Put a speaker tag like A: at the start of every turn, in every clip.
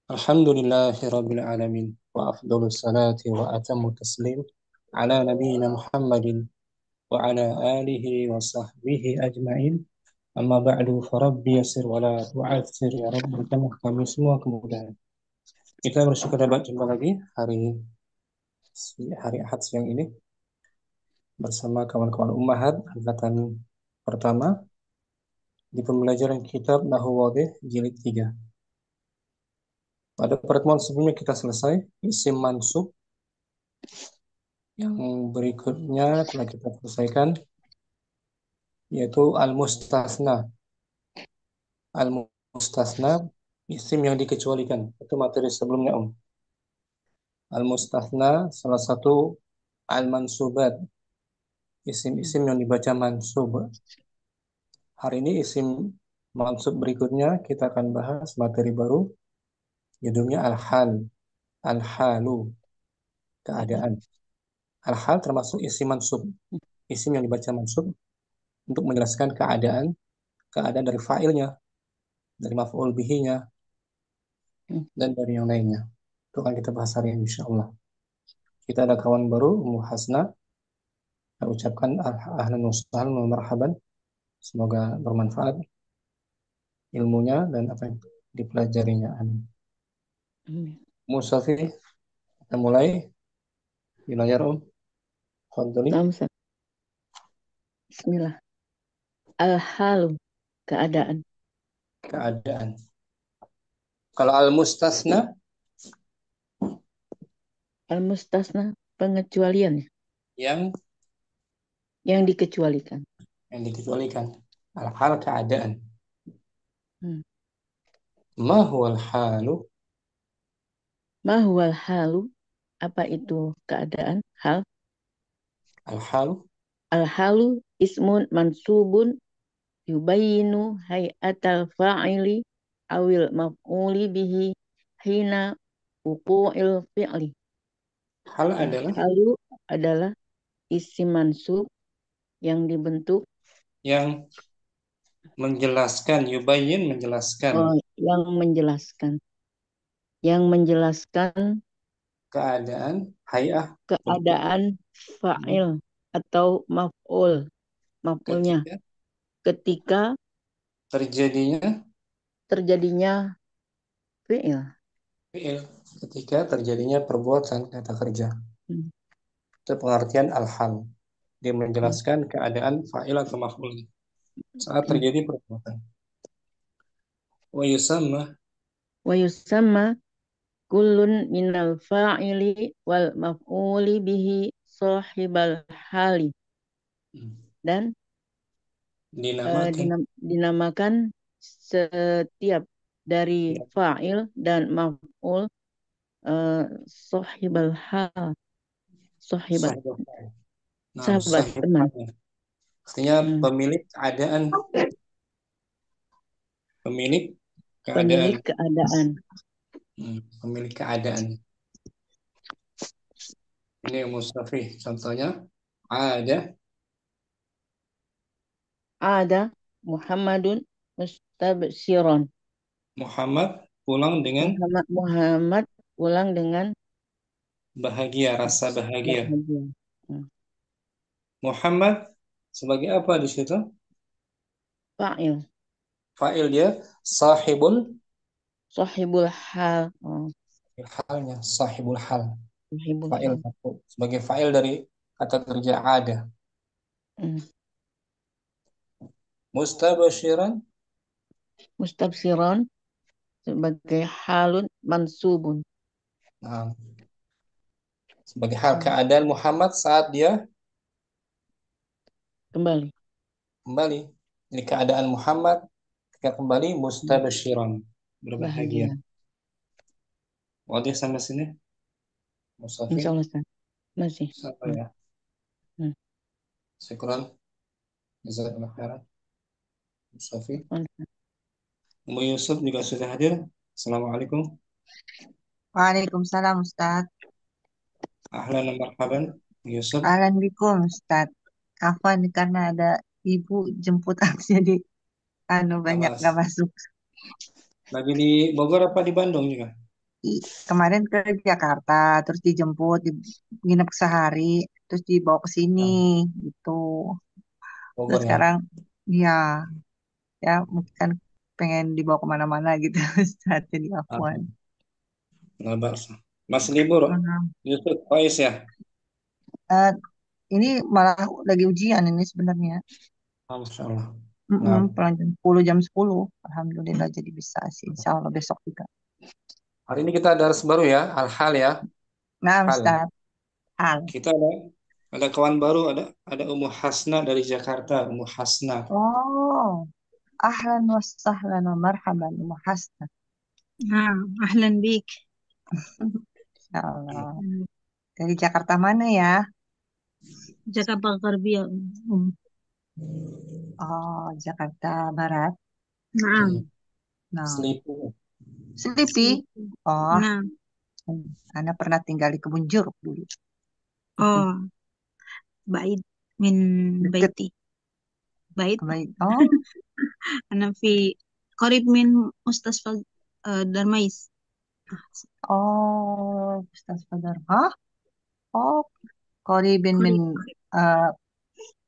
A: Alhamdulillahi Rabbil Alamin wa afdalus salati wa atammu taslim ala nabiyyina Muhammadin wa ala alihi wa sahbihi ajma'in. Amma ba'du fa rabbi yassir wa la tu'assir ya rabbi, tambah kami semua kemudahan. Kita bersyukur dapat jumpa lagi hari Ahad siang ini bersama kawan-kawan Ummahat angkatan pertama di pembelajaran kitab Nahwu Wadih jilid 3. Pada pertemuan sebelumnya kita selesai isim mansub. Yang berikutnya telah kita selesaikan yaitu al-mustasna. Al-mustasna isim yang dikecualikan. Itu materi sebelumnya, Om. Al-mustasna salah satu al-mansubat, isim-isim yang dibaca mansub. Hari ini isim mansub berikutnya kita akan bahas materi baru, judulnya al-hal. Al-halu, keadaan. Al-hal termasuk isim mansub, isim yang dibaca mansub untuk menjelaskan keadaan dari fa'ilnya, dari maf'ul bihi-nya, dan dari yang lainnya. Itu akan kita bahas hari ini insya Allah. Kita ada kawan baru, Ummu Hasna. Saya ucapkan ahlan wa sahlan wa marhaban. Semoga bermanfaat ilmunya dan apa yang dipelajarinya. Amin. Ummu Safi, kita mulai di layar, Om. Fadhali.
B: Bismillah. Al-halu, keadaan.
A: Keadaan. Kalau al-mustasna,
B: Al-mustasna, pengecualian
A: yang
B: yang dikecualikan.
A: dikecualikan. Al-hal, keadaan.
B: Hmm.
A: Ma huwal halu?
B: Ma huwal halu, apa itu keadaan? Hal.
A: Al-halu,
B: Al-halu ismun mansubun yubayinu hay'atal fa'ili awil maf'uli bihi hina wuqu'il fi'li.
A: hal adalah
B: Al-halu adalah isim mansub yang dibentuk
A: yang menjelaskan, yubayyin menjelaskan
B: yang menjelaskan
A: keadaan, hay'ah, bentuk
B: keadaan fa'il atau maf'ulnya
A: ketika
B: ketika
A: terjadinya
B: terjadinya fi'il.
A: fi'il, ketika terjadinya perbuatan kata kerja.
B: Hmm.
A: Itu pengertian al-hal. Dia
B: Hmm.
A: menjelaskan keadaan fa'il atau maf'ul saat
B: Hmm.
A: terjadi perbuatan. Wa yusamma,
B: Wa yusamma kullun minal fa'ili wal maf'uli bihi sahibal hali, dan
A: dinamakan
B: dinamakan setiap dari
A: ya,
B: fa'il dan maf'ul sahibal hal, sahibat,
A: sahibul fa'il. Nah,
B: sahabat
A: sahib
B: teman.
A: halnya. Artinya
B: Hmm.
A: pemilik keadaan, pemilik keadaan,
B: Pemilik keadaan.
A: pemilik keadaan. Ini Mustafi, contohnya ada
B: Ada Muhammadun mustabshiron.
A: Muhammad pulang dengan
B: Muhammad pulang dengan
A: bahagia, rasa bahagia.
B: bahagia. Hmm.
A: Muhammad sebagai apa di situ?
B: Fa'il.
A: Fa'il dia sahibul
B: Sahibul hal. Oh,
A: halnya, sahibul hal.
B: sahibul
A: Fa'il
B: hal.
A: sebagai fa'il dari kata kerja ada.
B: Hmm.
A: Mustabashiran,
B: Mustabshiron sebagai halun mansubun.
A: nah, sebagai hal
B: Hmm.
A: keadaan Muhammad saat dia
B: Kembali.
A: kembali. Ini keadaan Muhammad ketika kembali
B: Hmm.
A: mustabashiran, berbahagia.
B: Bahagia.
A: Wadah sampai sini,
B: Insya
A: Mustafi.
B: Allah Ustaz. Masih.
A: Sampai
B: Hmm.
A: ya.
B: Hmm.
A: Syukran. Jazakallah khairan. Mustafi. Ummu Yusuf juga sudah hadir. Assalamualaikum.
C: Waalaikumsalam Ustaz.
A: Ahlan wa marhaban. Yusuf.
C: Ahlan bikum Ustaz. Afwan karena ada ibu jemput aku jadi banyak
A: Abbas.
C: gak masuk.
A: Lagi di Bogor apa di Bandung juga?
C: kemarin ke Jakarta, terus dijemput, nginep sehari, terus dibawa ke sini,
A: Nah,
C: gitu. Terus
A: Bogor ya.
C: sekarang, ya, ya mungkin kan pengen dibawa kemana-mana gitu saatnya di
A: Ah,
C: Afwan.
A: nggak bakso. Masih libur,
C: Hmm.
A: Yusuf Faiz ya.
C: Eh, ini malah lagi ujian ini sebenarnya.
A: Ah, Masya Allah. Nah,
C: Pulang jam 10. Alhamdulillah jadi bisa sih. Insya Allah besok juga.
A: hari ini kita ada harus baru ya, Al-Hal ya.
C: Nah,
A: Hal.
C: Ustaz. Hal.
A: Kita ada kawan baru, ada Ummu Hasna dari Jakarta, Ummu Hasna.
C: Oh, ahlan wa sahlan wa marhaban Ummu Hasna.
D: نعم أهلا بيك.
C: Insya Allah. Dari Jakarta mana ya?
D: جاكرتا الغربية أم.
C: Oh, Jakarta Barat.
D: نعم.
C: Nah,
A: Selipu.
C: Sleepy. Oh,
D: نعم.
C: Ana pernah tinggal di Kebun Jeruk dulu.
D: آه بعيد من
C: Deket.
D: بيتي. بعيد.
C: Baik. Oh,
D: أنا في قريب من مستشفى درميس.
C: oh, Ustaz Fadar. Hah? Oh, Koribin min
D: قريب.
C: uh,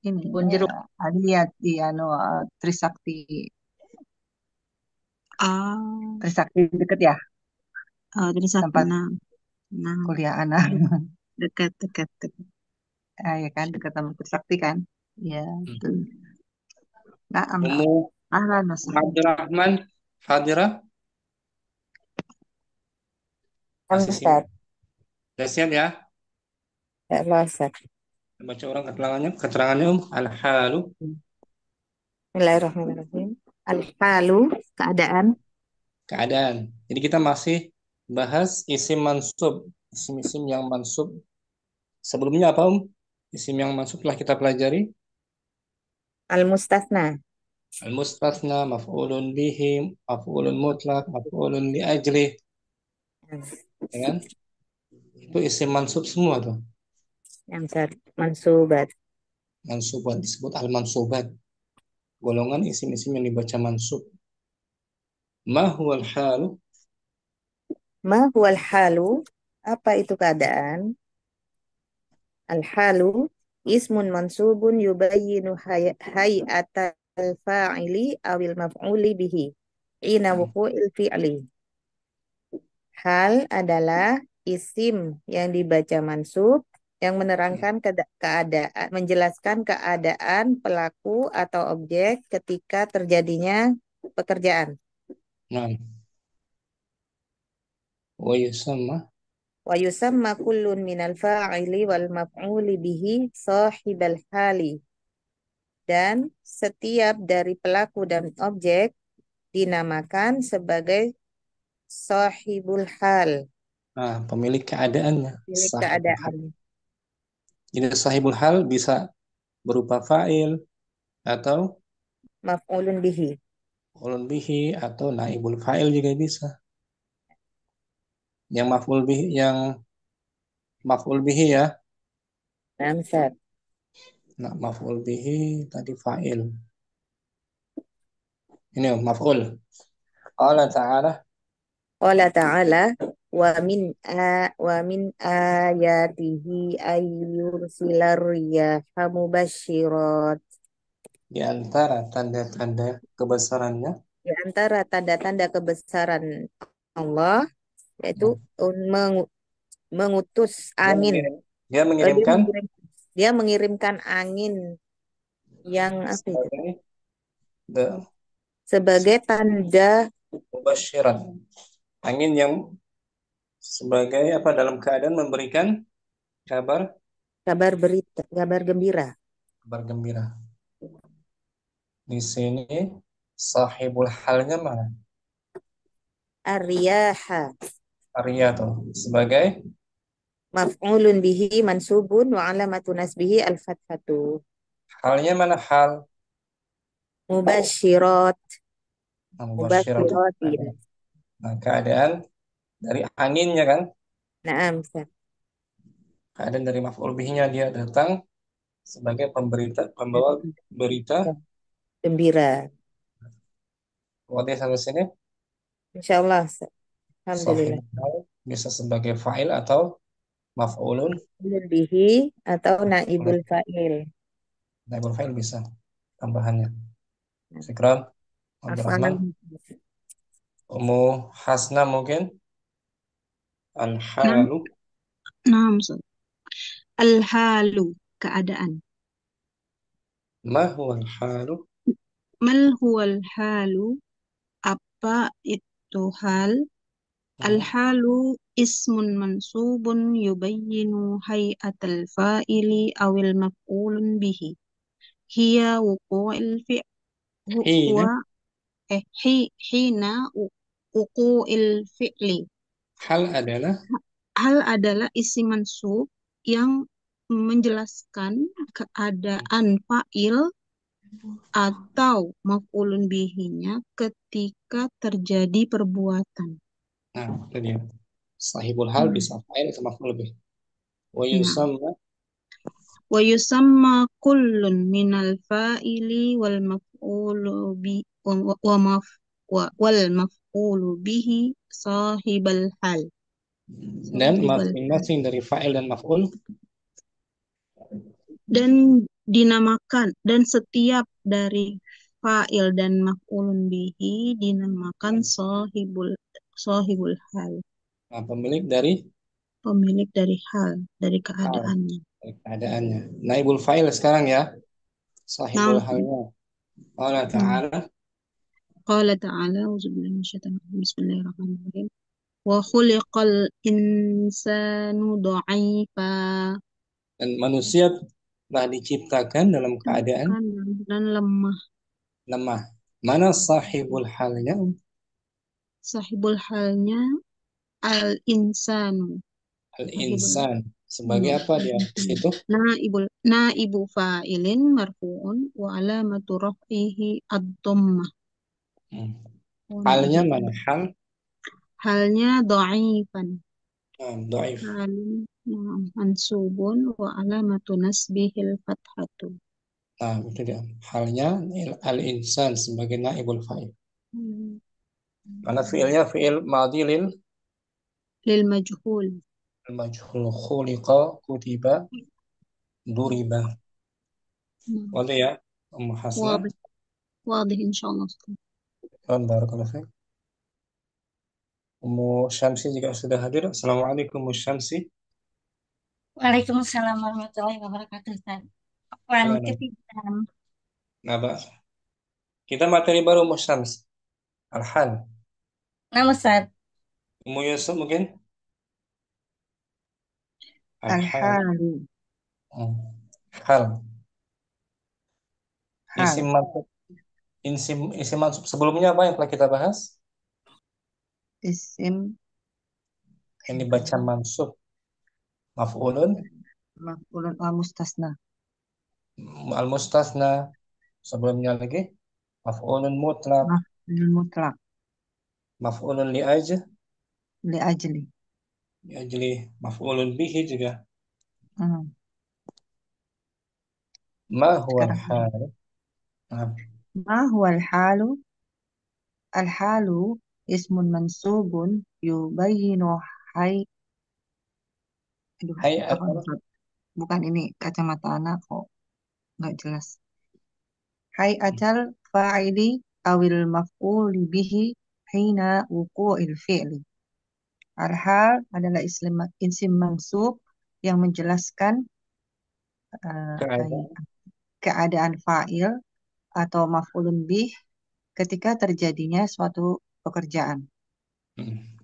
C: ini
B: Kebun jeruk.
C: lihat di Trisakti
D: آه
C: Trisakti deket ya
D: dari satu.
C: tempat
D: نعم. نعم.
C: kuliah anak.
D: dekat dekat dekat.
C: Ya kan dekat sama Trisakti kan? Ya, betul. Nah,
A: Ummu
C: ahlan wa sahlan.
A: Abdurrahman Hadirah masih siap.
B: Ustaz.
A: Sudah siap ya?
B: Ya Allah, Ustaz.
A: Baca orang keterangannya Al-Halu.
B: Bismillahirrahmanirrahim. Al-halu, keadaan.
A: Keadaan. Jadi kita masih bahas isim mansub, isim-isim yang mansub. Sebelumnya apa, Isim yang mansub telah kita pelajari.
B: Al-mustasna.
A: Al-mustatsna, maf'ulun bihi, maf'ulun mutlak, maf'ulun li ajli, ya kan? Itu isim mansub semua tuh.
B: Yang mansubat.
A: Mansubat disebut al-mansubat. Golongan isim-isim yang dibaca mansub. Ma huwal halu?
B: Ma huwal halu? Apa itu keadaan? Al-halu ismun mansubun yubayyinu hay'atal fa'ili awil maf'uli bihi. Ina wuqu'il fi'li. Hal adalah isim yang dibaca mansub yang menerangkan keadaan, menjelaskan keadaan pelaku atau objek ketika terjadinya pekerjaan.
A: Nah, wa yusamma.
B: Wa yusamma kullun minal fa'ili wal maf'uli bihi sahibal hali. Dan setiap dari pelaku dan objek dinamakan sebagai sahibul hal,
A: Nah, pemilik keadaannya.
B: milik
A: Sahibul hal.
B: keadaan.
A: Jadi sahibul hal bisa berupa fa'il atau
B: Maf'ulun bihi.
A: ulun bihi atau naibul fa'il juga bisa. Yang maf'ul bihi ya.
B: Namsat.
A: Nah, maf'ul bihi tadi fa'il. Ini maf'ul. Allah Ta'ala.
B: Qala ta'ala wa min ayatihi ayyursilar riyaha mubasysyirat.
A: Di antara tanda-tanda kebesarannya.
B: Di antara tanda-tanda kebesaran Allah yaitu
A: Nah,
B: mengutus
A: dia,
B: angin.
A: mengirim, dia
B: Oh,
A: mengirimkan
B: dia mengirimkan angin yang apa itu?
A: sebagai the
B: Sebagai tanda
A: mubasyiran. Angin yang sebagai apa dalam keadaan memberikan kabar
B: kabar berita, kabar gembira.
A: kabar gembira. Di sini sahibul halnya mana?
B: Ar-riyaha
A: Arya tuh sebagai
B: maf'ulun bihi mansubun wa alamatu nasbihi al-fathatu.
A: halnya mana hal
B: Mubasyirat,
A: mubasyirat.
B: mubasyiratin.
A: Nah, keadaan dari anginnya kan,
B: Naam, Ustaz.
A: keadaan dari maf'ul bihinya dia datang sebagai pembawa berita.
B: Gembira.
A: Waktu sampai sini
B: Insyaallah, Ustaz.
A: sahib
B: Alhamdulillah.
A: hal bisa sebagai fa'il atau maf'ulun.
B: Maf'ulun bihi atau naibul fa'il.
A: Naibul fa'il bisa tambahannya.
B: Nah,
A: Syukran,
B: hafalan.
A: Abdurrahman. Ummu Hasna mungkin.
D: Nah,
A: Al-halu.
D: nah, Ustaz. Al-halu, keadaan.
A: Ma huwa al-halu?
D: Mal huwal halu, apa itu hal? Al-halu ismun mansubun yubayyinu hay'atal fa'ili awil maf'ulun bihi. Hiya wuqu'il fi'
A: Hina.
D: huwa hina wuqu'il fi'li.
A: Hal adalah.
D: Hal adalah isim mansub yang menjelaskan keadaan fa'il atau maf'ulun bihinya ketika terjadi perbuatan.
A: Nah, itu dia. Sahibul hal
D: Hmm.
A: bisa fa'il atau maf'ul bih. Wa
D: Nah,
A: yusamma.
D: wa yusamma kullun minal fa'ili wal maf'ulu bi wa maf wal maf'ulu bihi sahibal hal.
A: Dan
D: Sahibal hal.
A: masing-masing dari fa'il dan maf'ul.
D: Dan dinamakan dan setiap dari fa'il dan maf'ulun bihi dinamakan sahibul hal,
A: Nah, pemilik dari
D: pemilik dari hal, dari
A: hal,
D: keadaannya.
A: dari keadaannya. Naibul fa'il sekarang ya. Sahibul
D: Nah,
A: halnya. Allah
D: hmm.
A: Ta'ala.
D: Qala ta'ala, auzubillahi minasyaitonir rajim, bismillahirrahmanirrahim. Wa khuliqal insanu dha'ifa.
A: Dan manusia telah diciptakan dalam keadaan
D: Dan lemah.
A: lemah. Mana sahibul halnya?
D: Sahibul halnya al-insanu. Sahibul
A: Al-insan. Sebagai apa dia itu?
D: naibu fa'ilin marfu'un wa alamatu raf'ihi ad-dhammah.
A: Hmm.
D: Wa
A: Halnya
D: na'ibul
A: mana? Hal.
D: halnya dha'ifan.
A: Dhaif.
D: Halun mansubun wa alamatu nasbihil fathatu.
A: Nah, itu dia. Halnya al-insan sebagai naibul fa'il.
D: Hmm.
A: Karena fiilnya fiil madhi
D: Lil majhul.
A: majhul khuliqa kutiba duriba.
D: Hmm.
A: Waduh ya, Ummu Hasna.
D: Wadih, wadih insyaallah.
A: Dan barakallahu fiik. Ummu Syamsi juga sudah hadir. Assalamualaikum Ummu Syamsi.
E: Waalaikumsalam warahmatullahi wabarakatuh, Ustaz. Afwan,
A: Halo, Nak.
E: ketinggalan.
A: Nah, Pak. Kita materi baru Ummu Syams. Al-hal.
E: Nama Ustaz.
A: Ummu Yusuf mungkin? Al-hal.
C: Al-halu,
A: Hmm. Hal. Isim
C: hal,
A: mansub. Isim mansub sebelumnya apa yang telah kita bahas?
C: isim
A: Yang dibaca mansub. Maf'ulun.
C: maf'ulun mustasna,
A: Al-mustasna. Sebelumnya lagi. Maf'ulun mutlaq.
C: maf'ulun mutlak,
A: Maf'ulun li'aj.
C: li ajli.
A: Li'ajli. Maf'ulun bihi juga.
C: Hmm.
A: Ma huwa
C: Sekarang
A: al-hal? Nah,
C: ma huwal halu? Al-halu ismun mansubun yubayyinu hay aduh
A: hai
C: apa
A: atau
C: maksud bukan ini kacamata anak kok nggak jelas. Hay acal fa'ili awil maf'uli bihi hina wuqu'il fi'li. Al-hal adalah isim mansub yang menjelaskan
A: keadaan.
C: keadaan fa'il atau maf'ulun bih ketika terjadinya suatu pekerjaan.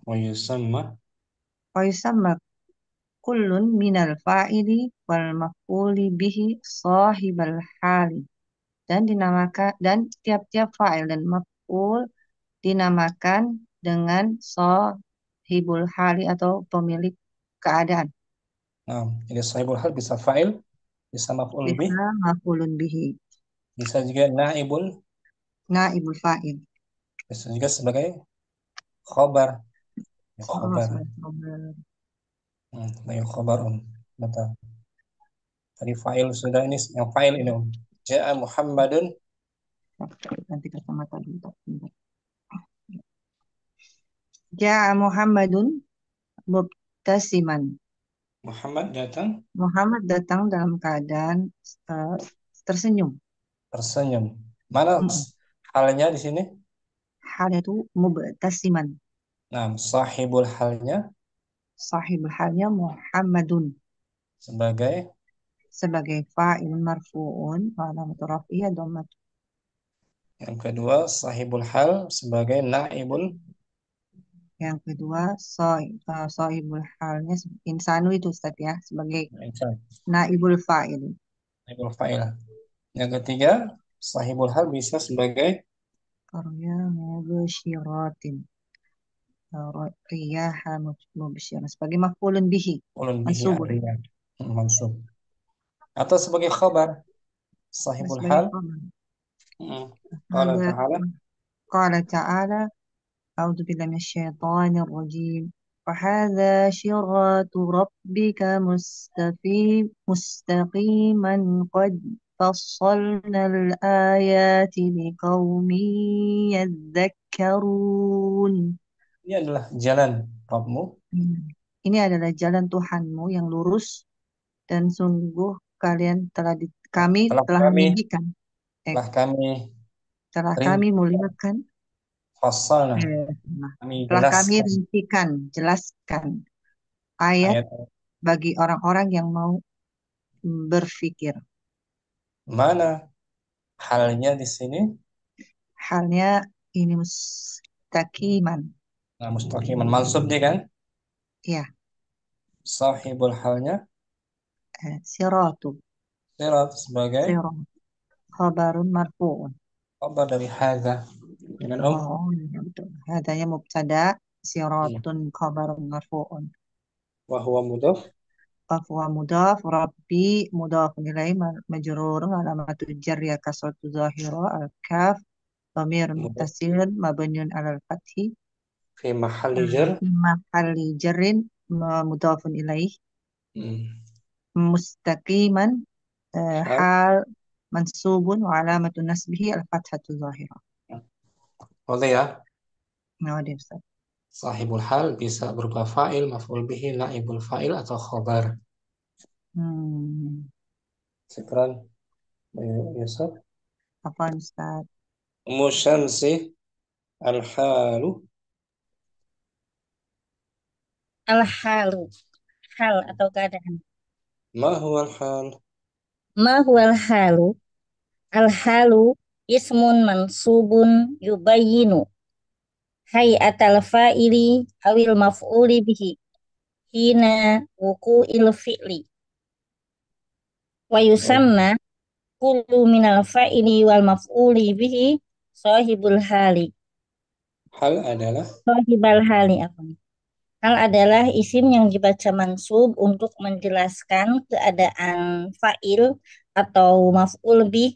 A: Wa yusamma.
C: Wa yusamma kullun minal fa'ili wal maf'uli bihi sahibal hali. Dan tiap-tiap fa'il dan maf'ul dinamakan dengan sahibul hali atau pemilik keadaan.
A: Nah, jadi sahibul hal bisa fa'il, bisa maf'ul bih,
C: Bisa maf'ulun bihi,
A: bisa juga naibul,
C: naibul fa'il.
A: bisa juga sebagai khobar. Ya,
C: Oh,
A: khobar.
C: sebagai khabar.
A: Sebagai khobarun. Betul. Tadi fa'il sudah, ini yang fa'il ini. Ja'a Muhammadun.
C: Nanti kacamata dulu. Ja'a Muhammadun mubtasiman.
A: Muhammad datang
C: Muhammad datang dalam keadaan eh, tersenyum.
A: tersenyum. Mana
C: Mm-mm.
A: halnya di sini?
C: Halnya itu mubtasiman.
A: Nah, sahibul halnya
C: Sahibul halnya Muhammadun
A: sebagai
C: sebagai fa'il marfu'un wa alamatu raf'iyya dhammat.
A: yang kedua, sahibul hal sebagai naibul
C: Yang kedua, sahibul halnya insanu itu Ustaz ya, sebagai
A: insan,
C: naibul fa'il.
A: naibul fa'il. Yang ketiga, sahibul hal bisa sebagai
C: Qarya mubsyiratin. Riyaha mubsyiran sebagai maf'ulun bihi,
A: ulun bihi
C: mansubun.
A: artinya mansub atau sebagai khabar sahibul
C: Sebagai
A: hal.
C: khabar.
A: Qala
C: Hada
A: ta'ala
C: qala ta'ala a'udzu billahi minasyaitonir rajim. Fahadha syiratu rabbika mustaqiman qad fassalna al-ayati liqaumin yadhakkarun.
A: ini adalah jalan Rabbmu.
C: Hmm. Ini adalah jalan Tuhanmu yang lurus dan sungguh kalian kami
A: Telah
C: telah
A: kami
C: meninggikan
A: telah kami
C: telah
A: ring
C: kami muliakan
A: fassalna
C: eh,
A: kami
C: telah kami
A: jelaskan
C: rincikan jelaskan ayat
A: ayat
C: bagi orang-orang yang mau berpikir.
A: mana halnya di sini.
C: Halnya ini mustaqiman,
A: Nah, mustaqiman mansub dia kan,
C: ya,
A: sahibul halnya
C: siratu
A: sirat sebagai
C: sirat khabarun marfu'un.
A: khabar dari hadza dengan
C: Oh, ya betul. Hadanya mubtada, siratun khabarun marfu'un.
A: wa huwa mudhaf
C: Fahuwa mudhaf, rabbi mudhaf nilai majrurun alamatul jarri kasratu zahira al-kaf dhamir
A: mudhaf
C: muttasil mabniun alal fathi
A: fi mahalli jar.
C: fi mahalli jarrin mudhafun ilaih
A: Hmm.
C: mustaqiman
A: Hal
C: hal mansubun wa alamatun nasbihi al-fathatu zahira.
A: boleh ya.
C: Nah, dia Ustaz.
A: Sahibul hal bisa berupa fa'il, maf'ul bihi, naibul fa'il atau khabar.
C: Hmm,
A: Syukran, Yusuf.
C: apa Ustaz?
A: Musyamsi al-halu.
E: Al-halu. Hal atau keadaan.
A: Ma huwa al-hal?
E: Ma huwal halu? Al-halu ismun mansubun yubayyinu hay'atal fa'ili awil maf'uli bihi hina wuqu'il fi'li wa yusamma kullu minal fa'ili wal maf'uli bihi sahibul hali.
A: Hal adalah
E: Sahibal hali apa nih? Hal adalah isim yang dibaca mansub untuk menjelaskan keadaan fa'il atau maf'ul bih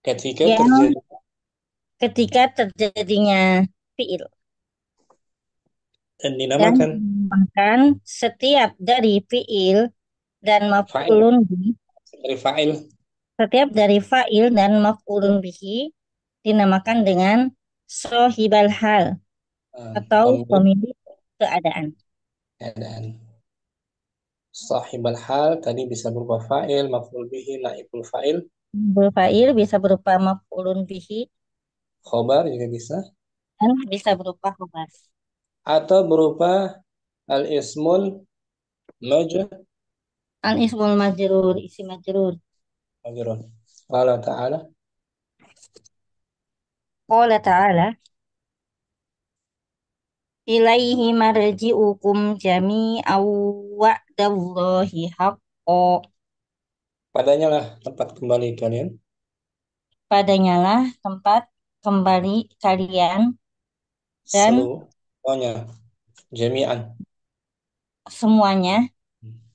A: ketika
E: yang
A: terjadi
E: ketika terjadinya fi'il
A: dan
E: dan
A: dinamakan
E: dinamakan setiap dari fi'il dan
A: fa'il
E: maf'ulun bih.
A: sebagai fa'il.
E: Setiap dari fa'il dan maf'ulun bihi dinamakan dengan sohibal hal atau
A: Pemilik
E: pemilik keadaan.
A: keadaan. Sahibul hal tadi bisa berupa fa'il, maf'ul bihi, naibul fa'il,
E: Fa'il bisa berupa maf'ulun bihi
A: khobar juga bisa,
E: dan bisa berupa khabar.
A: atau berupa al-ismul
E: Al-ismul majrur, isi majrur.
A: majrur. Qala ta'ala
E: Qala ta'ala ilaihi marji'ukum jami'aw wa'dallahi haqqo.
A: padanya lah tempat kembali kalian
E: Padanya lah tempat kembali kalian dan
A: semuanya jami'an
E: semuanya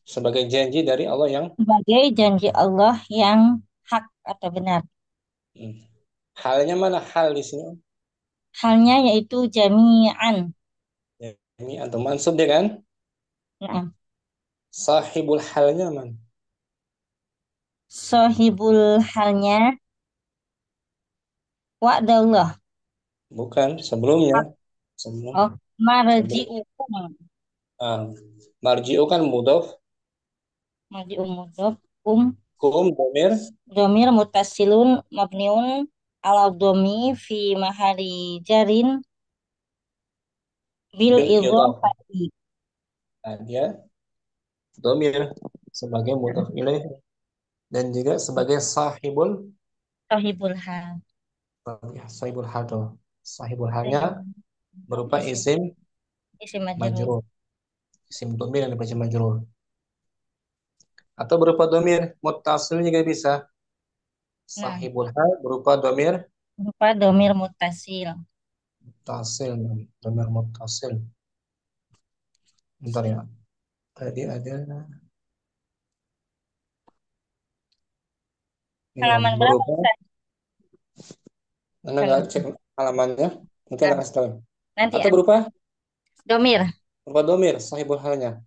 A: sebagai janji dari Allah yang
E: sebagai janji Allah yang hak atau benar.
A: hmm. Halnya mana hal di sini?
E: Halnya yaitu jami'an.
A: Jami'an atau mansub dia kan?
E: Nah,
A: Sahibul halnya mana?
E: sohibul halnya wa'dallah.
A: Bukan sebelumnya.
E: Oh,
A: Sebelum
E: marji'ukum
A: Ah, marji'u kan mudhof,
E: Marji'u mudhof. Um
A: kum domir,
E: Domir mutasilun mabniun ala domi fi mahali jarin bil
A: bil idhafah.
E: idhofati.
A: Nah, dia domir sebagai mudhof ilaih dan juga sebagai
E: Sahibul hal.
A: sahibul hal tuh. Sahibul halnya
E: Sahibul
A: berupa
E: isim
A: isim
E: isim majrur.
A: majrur, isim domir yang dibaca majrur. Atau berupa domir muttasil juga bisa.
E: Nah,
A: Sahibul hal berupa domir
E: berupa domir mutasil.
A: muttasil, domir muttasil. Bentar ya. Tadi ada ya
E: Halaman berapa
A: berupa.
E: Ustaz?
A: Anda nggak
E: Halaman.
A: cek halamannya, nanti
E: Nah,
A: Anda kasih tahu.
E: nanti
A: Atau
E: domir.
A: berupa domir sahibul halnya.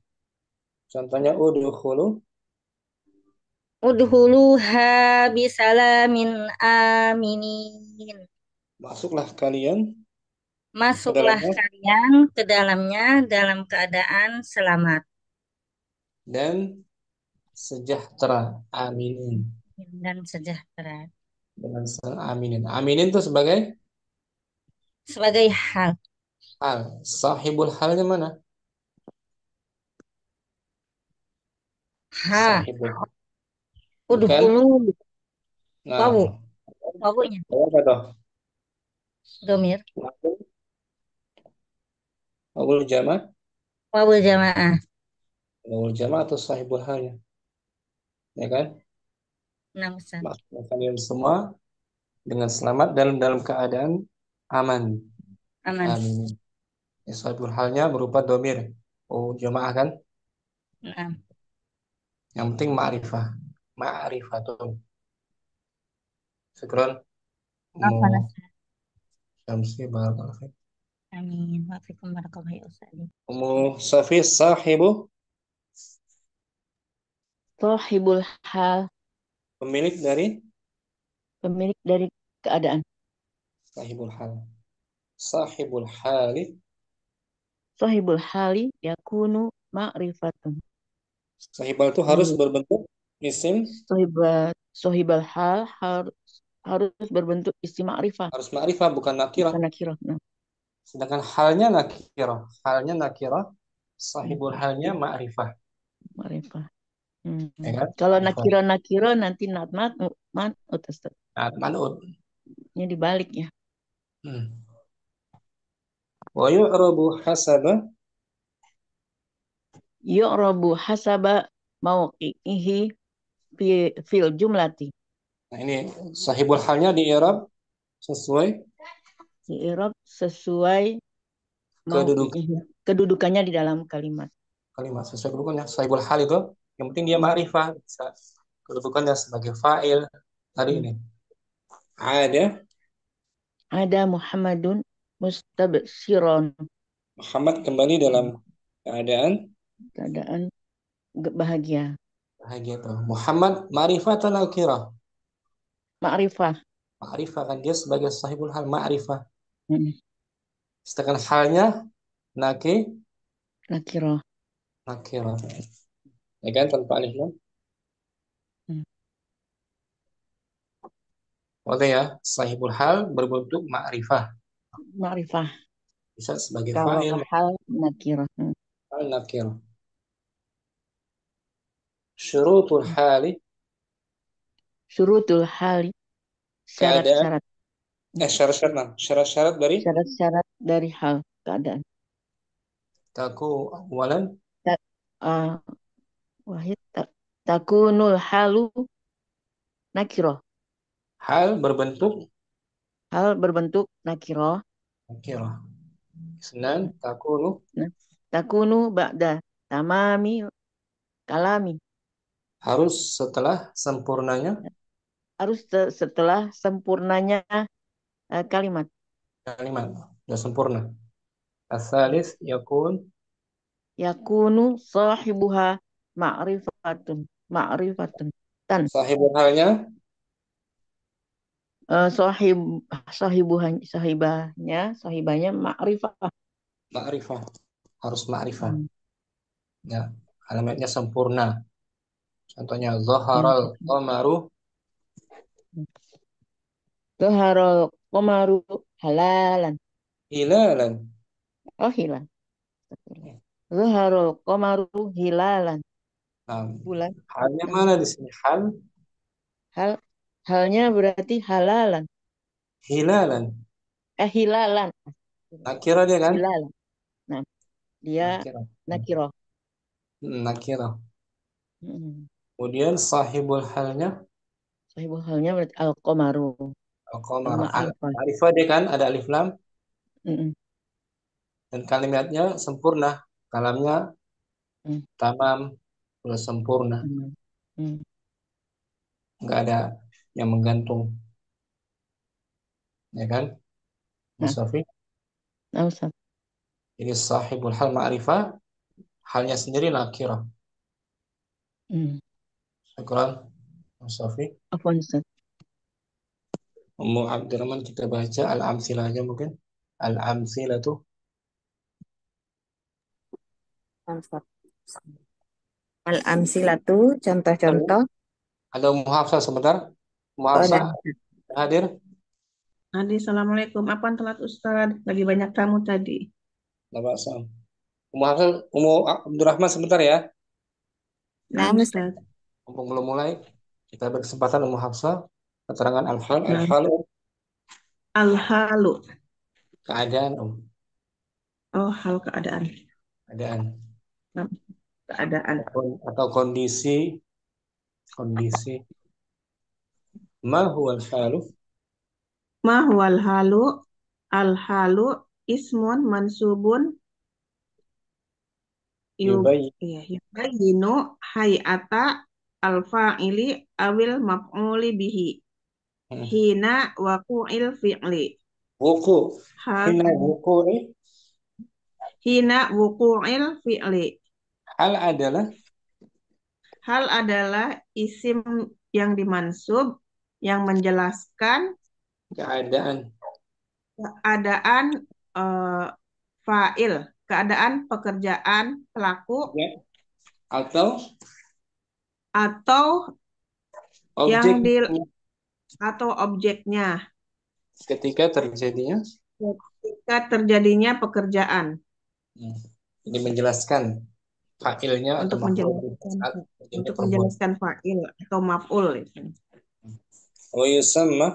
A: Contohnya udkhulu,
E: Udhuluha bisalamin aminin.
A: masuklah kalian ke
E: Masuklah
A: dalamnya
E: kalian ke dalamnya dalam keadaan selamat
A: dan sejahtera. Aminin.
E: dan sejahtera.
A: Dengan senang aminin. Aminin itu sebagai
E: Sebagai hal.
A: hal. Sahibul halnya mana?
E: Ha.
A: Sahibul hal. Bukan?
E: Udhulu. Wawu.
A: Nah,
E: Wawunya.
A: apa tuh?
E: Domir.
A: Wawul jama',
E: Wawu jamaah.
A: wawul jama' atau sahibul halnya, ya kan?
E: Nah, Ustaz.
A: Masuklah kalian semua dengan selamat dalam keadaan aman.
E: Aman.
A: Aminin. Ya, sahibul halnya berupa domir. Oh, jamaah kan?
E: Nah,
A: Yang penting ma'rifah. Ma'rifatun. Syukron.
E: apa
A: Umu Syamsi barakallahu fiik.
E: Amin. Wafikum barakallahu ya Ustaz.
A: Umu Safi sahibu,
B: Sahibul hal,
A: pemilik dari
B: pemilik dari keadaan.
A: sahibul hal. Sahibul hali,
B: Sahibul hali yakunu ma'rifatun.
A: sahibal itu harus berbentuk isim,
B: Sahibal hal harus berbentuk isim ma'rifah,
A: harus ma'rifah bukan nakirah.
B: bukan nakirah. Nah,
A: Sedangkan halnya nakirah. Halnya nakirah, sahibul halnya ma'rifah.
B: ma'rifah.
A: Ya kan?
B: Kalau
A: Ma'rifah.
B: nakiro nanti man'ut Ustaz.
A: Nah, man'ud.
B: Ini dibalik ya.
A: Hmm. Wa yu'rabu hasaba,
B: Yu'rabu hasaba mauqi'ihi fil jumlati.
A: nah ini sahibul halnya di i'rab sesuai
B: Di i'rab sesuai
A: kedudukan
B: kedudukannya di dalam kalimat.
A: kalimat, sesuai kedudukannya. Sahibul hal itu yang penting dia ma'rifah, bisa kedudukannya sebagai fa'il tadi ini.
B: Ada Muhammadun mustabshiron,
A: Muhammad kembali dalam
B: keadaan bahagia.
A: bahagia tuh. Muhammad ma'rifatan nakirah.
B: Ma'rifah.
A: Ma'rifah kan dia sebagai sahibul hal ma'rifah.
B: Hmm.
A: Sedangkan halnya
B: Nakirah.
A: nakirah. Ya kan tanpa alif lam. Oke ya, sahibul hal berbentuk ma'rifah.
B: Ma'rifah.
A: Bisa sebagai
B: Kalau
A: fa'il,
B: hal nakirah.
A: hal nakirah. Syurutul hali,
B: Syurutul hali,
A: keadaan,
B: syarat-syarat.
A: syarat-syarat dari
B: Syarat-syarat dari hal keadaan.
A: taku awalan,
B: Uh, Wahid takunul halu nakirah.
A: hal berbentuk
B: Hal berbentuk nakirah.
A: nakirah. Senan takunu
B: Nah, takunu ba'da tamami kalami.
A: harus setelah sempurnanya
B: Harus setelah sempurnanya kalimat.
A: kalimat, sudah sempurna. Asalis yakun
B: Yakunu sahibuha ma'rifatun. Ma'rifatun.
A: sahibul halnya
B: Sahib sahibahnya ma'rifah.
A: ma'rifah. harus ma'rifah.
B: Hmm.
A: Ya, kalimatnya sempurna. Contohnya
B: Hmm.
A: zaharal qamaru
B: Zaharul qamaru halalan.
A: hilalan.
B: Oh, hilal. Zaharul qamaru hilalan.
A: Nah,
B: Bulan.
A: halnya mana di sini? Hal
B: Hal halnya berarti halalan.
A: hilalan.
B: Hilalan.
A: Nakira dia kan?
B: Hilalan. Nah, dia
A: Nakira.
B: nakiroh.
A: Nakira.
B: Hmm.
A: Kemudian sahibul halnya
B: Sahibul halnya berarti al-qamaru.
A: al-qamar.
B: Al-ma'rifah.
A: Ma'rifah dia kan ada alif lam
B: Mm-mm.
A: dan kalimatnya sempurna. Kalamnya
B: Mm.
A: tamam, sudah sempurna.
B: Mm. Mm.
A: Nggak ada yang menggantung, ya kan? Mas
B: Nah,
A: Sofi.
B: nah, Ustaz.
A: Ini sahibul hal ma'rifah, halnya sendiri nakirah.
B: Mm.
A: Syukran, Mas Sofi.
B: Afwan, Ustaz.
A: Ummu Abdurrahman kita baca al-amsilah aja mungkin. Al-amsilah tuh.
E: Ustaz. Al-amsilatu,
A: Ada,
E: contoh-contoh.
A: ada Ummu Hafsah sebentar. Ummu
E: Oh,
A: Hafsah
E: dan
A: hadir.
F: Adi, assalamualaikum. Apaan telat Ustaz? Lagi banyak tamu tadi.
A: Nggak bahasa. Ummu Hafsah, Ummu Abdurrahman sebentar ya.
F: Nah,
E: nah, Ustaz.
F: Ustaz.
A: Mumpung belum mulai, kita berkesempatan Ummu Hafsah. Keterangan al-hal,
F: Nah,
A: al-hal
F: al-halu.
A: keadaan,
F: Oh, hal keadaan.
A: keadaan
F: Nah, keadaan.
A: atau kondisi, kondisi. Ma huwa al-halu?
F: Ma huwal halu? Al-halu ismun mansubun
A: Yubayyin.
F: yubayyinu hayata al-fa'ili awil maf'uli bihi. Hina waqu'il fi'li.
A: Wuku.
F: Hal
A: Hina wuku'i.
F: hina wuqu'il fi'li.
A: Hal adalah
F: Hal adalah isim yang dimansub yang menjelaskan
A: keadaan.
F: keadaan eh, fa'il, keadaan pekerjaan pelaku
A: Ya. Atau
F: atau yang
A: objek
F: di atau objeknya
A: ketika terjadinya.
F: ketika terjadinya pekerjaan
A: Hmm. Ini menjelaskan fa'ilnya atau
F: untuk
A: maf'ul
F: menjelaskan
A: saat terjadinya
F: untuk
A: perbuatan.
F: menjelaskan fa'il atau maf'ul itu.
A: Wa yusamma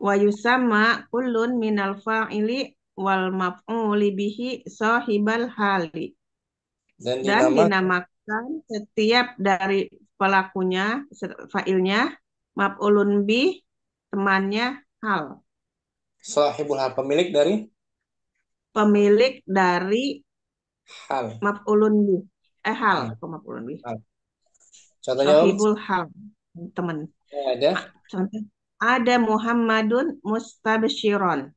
F: Wa yusamma kullun minal fa'ili wal maf'uli bihi sahibal hali.
A: dan
F: Dan
A: dinamakan
F: dinamakan setiap dari pelakunya, fa'ilnya, maf'ulun bih, temannya, hal.
A: sahibul hal, pemilik dari
F: Pemilik dari
A: hal.
F: maf'ulun bih. Hal,
A: Hmm.
F: kok maf'ulun bih.
A: Hal. Contohnya Om,
F: Sahibul hal, teman.
A: ada
F: Contoh, ada Muhammadun mustabsyiron.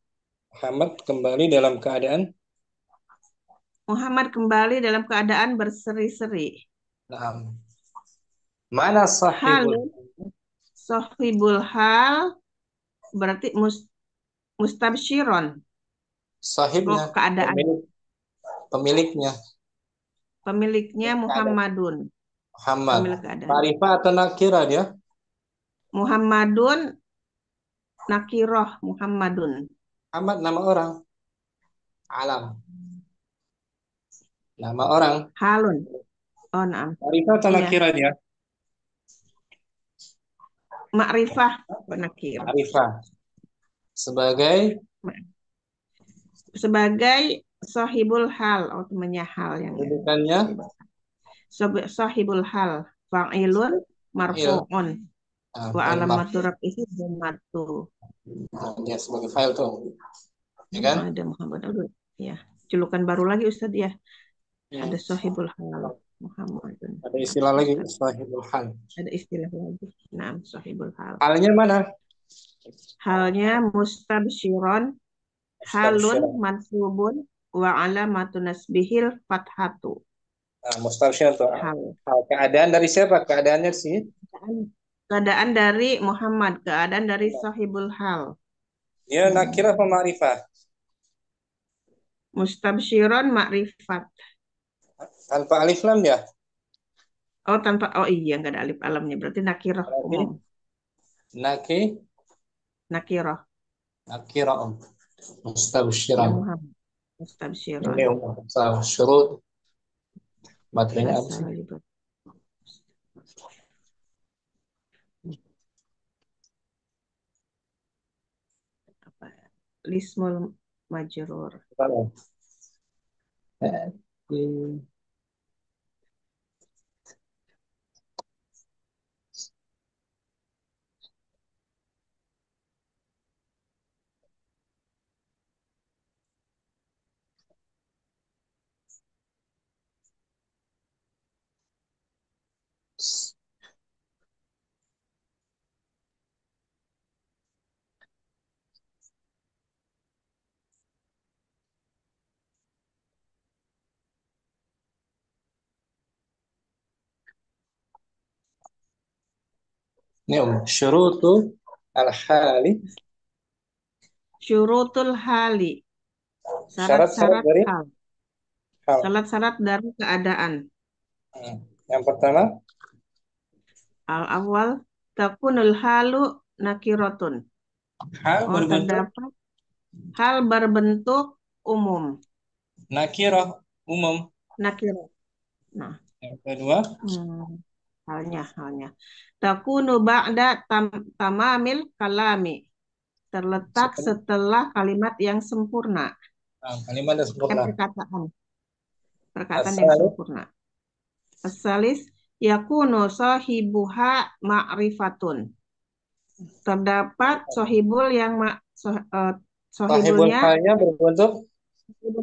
A: Muhammad kembali dalam keadaan
F: Muhammad kembali dalam keadaan berseri-seri.
A: Naam. Mana sahibul
F: Halun, sahibul hal, berarti mustabsyiron.
A: sahibnya,
F: Oh, keadaan.
A: pemiliknya
F: Pemiliknya
A: keadaan
F: Muhammadun.
A: Muhammad.
F: Pemilik keadaan.
A: Ma'rifah atau nakira dia?
F: Muhammadun nakiroh Muhammadun.
A: Muhammad nama orang, alam, nama orang.
F: Halun. Oh, naam.
A: Ma'rifah atau
F: Iya.
A: nakira dia?
F: Ma'rifah penakir.
A: Ma'rifah. Sebagai
F: Sahibul hal. Oh, temannya hal yang
A: kedudukannya
F: sahibul hal. Fa'ilun
A: fa'il.
F: marfu'un.
A: Nah,
F: Wa
A: fa'il
F: alamatu rafihi dhammatu.
A: dia sebagai fa'il tuh, ya kan?
F: Ada Muhammad. Aduh, ya. Julukan baru lagi Ustaz ya.
A: Hmm.
F: Ada sahibul hal Muhammadun.
A: Ada istilah lagi sahibul hal.
F: Ada istilah lagi. Nah, sahibul hal.
A: Halnya mana?
F: Halnya mustabsyiron, halun mansubun wa alamatu nasbihil fathatu.
A: Nah, mustabsyir tuh.
F: Hal.
A: Keadaan dari siapa? Keadaannya sih.
F: Keadaan dari Muhammad, keadaan dari sahibul hal.
A: Dia nakira apa ma'rifah?
F: Mustabsyiron makrifat.
A: Tanpa alif lam ya.
F: Oh tanpa, oh iya nggak ada alif alamnya. Berarti nakirah
A: Berarti
F: umum.
A: naki
F: Nakirah.
A: nakira
F: Ya
A: mustabsyiran.
F: Muhammad. Mustabsyiron.
A: Ini syurut materinya apa
F: Bahasa
A: sih?
F: libat. Apa ya? Lismul majrur.
A: Kalau di- ini syurutu al-hali,
F: Syurutul hali.
A: syarat-syarat
F: Syarat-syarat
A: dari
F: hal.
A: hal.
F: Syarat-syarat dari keadaan.
A: Yang pertama,
F: Al-awwal takunul halu nakirotun.
A: hal
F: Oh,
A: berbentuk
F: terdapat hal berbentuk umum.
A: nakirah umum.
F: Nakirah. Nah,
A: Yang kedua,
F: halnya. Takunu ba'da tamamil kalami. Terletak setelah kalimat yang sempurna.
A: kalimat yang sempurna.
F: Perkataan yang
A: Asal
F: sempurna. Asalis yakunu sahibuha ma'rifatun. Terdapat sohibul yang
A: sahibul
F: sohibulnya
A: halnya berbentuk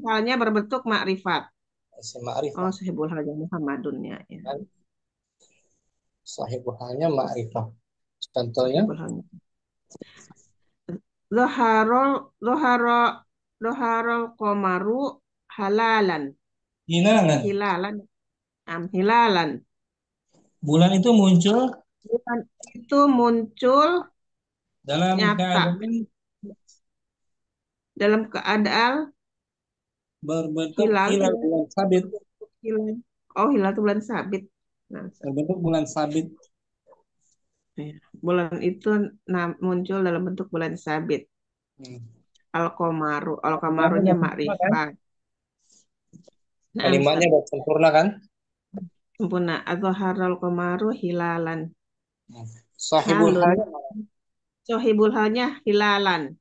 F: halnya berbentuk makrifat.
A: isim ma'rifah.
F: Oh, sohibul halnya Muhammadunnya ya.
A: Kan? Sahibul halnya ma'rifah. Contohnya,
F: Sohibul halnya. Zoharol komaru halalan.
A: hilangan.
F: Hilalan.
A: Bulan itu muncul
F: Bulan itu muncul
A: dalam
F: nyata. Dalam keadaan
A: berbentuk
F: hilal
A: bulan sabit.
F: hilal. Oh, hilal itu bulan sabit. Nah,
A: Berbentuk bulan sabit.
F: bulan itu muncul dalam bentuk bulan sabit. Al-Qamarunya makrifat. Nah,
A: Kalimatnya udah sempurna kan?
F: sempurna. Adzoharul qamaru hilalan.
A: Sahibul
F: Halun.
A: halnya
F: Sohibul halnya hilalan.